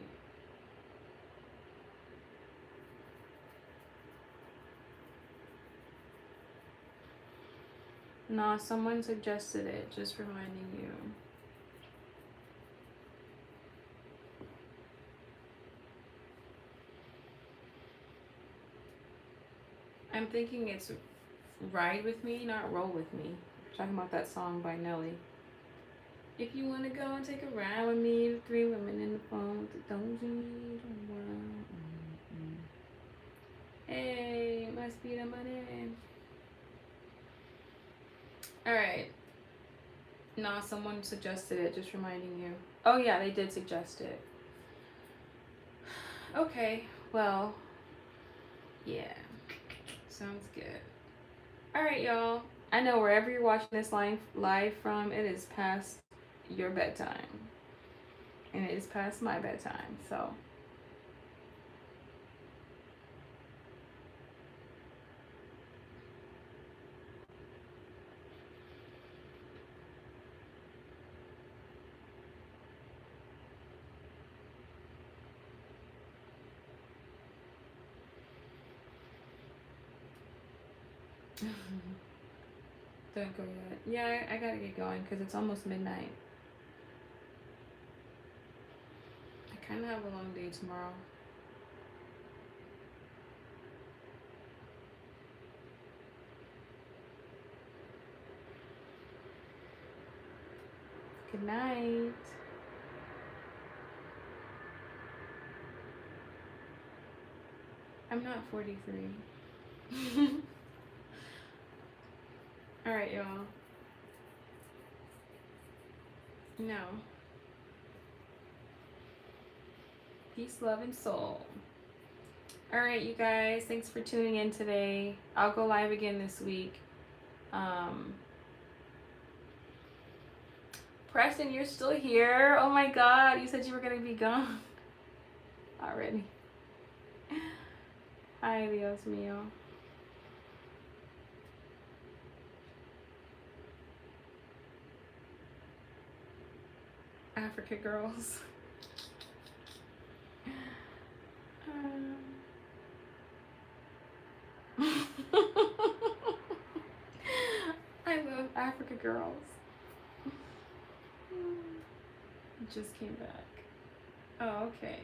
Nah, someone suggested it, just reminding you. I'm thinking it's Ride With Me, not Roll With Me. Talking about that song by Nelly. If you want to go and take a ride with me, the three women in the phone with the doji. Hey, must be the money. Alright. Nah, someone suggested it, just reminding you. Oh yeah, they did suggest it. Okay, well, yeah. Sounds good. Alright, y'all. I know wherever you're watching this live from, it is past your bedtime. And it is past my bedtime, so. Don't go yet. Yeah, I gotta get going because it's almost midnight. I kind of have a long day tomorrow. Good night. I'm not 43. Alright, y'all. No. Peace, love, and soul. Alright, you guys. Thanks for tuning in today. I'll go live again this week. Preston, you're still here? Oh my god, you said you were gonna be gone already. Ay, Dios mío. Africa girls. I love Africa girls. Just came back. Oh, okay.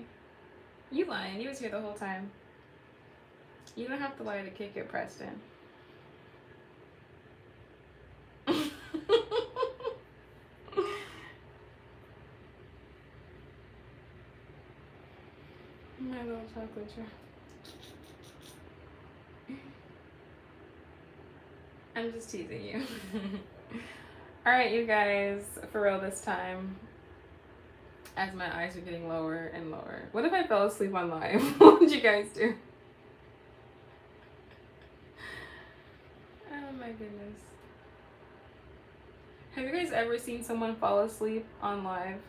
You lying. You was here the whole time. You don't have to lie to kick it, Preston. My little chocolate jar. I'm just teasing you. Alright, you guys, for real this time. As my eyes are getting lower and lower. What if I fell asleep on live? What would you guys do? Oh my goodness. Have you guys ever seen someone fall asleep on live?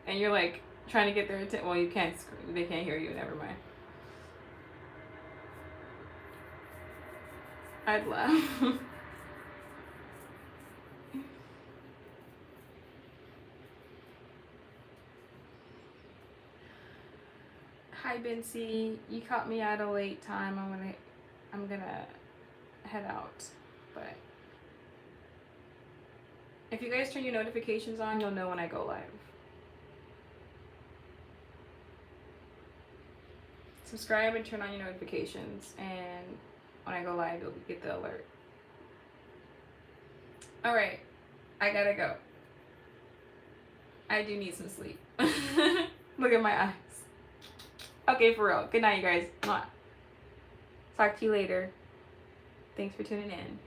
And you're like trying to get their attention. Well, you can't scream. They can't hear you. Never mind. I'd laugh. Hi, Bincy. You caught me at a late time. I'm gonna head out. But if you guys turn your notifications on, you'll know when I go live. Subscribe and turn on your notifications, and when I go live, you'll get the alert. Alright, I gotta go. I do need some sleep. Look at my eyes. Okay, for real. Good night, you guys. Mwah. Talk to you later. Thanks for tuning in.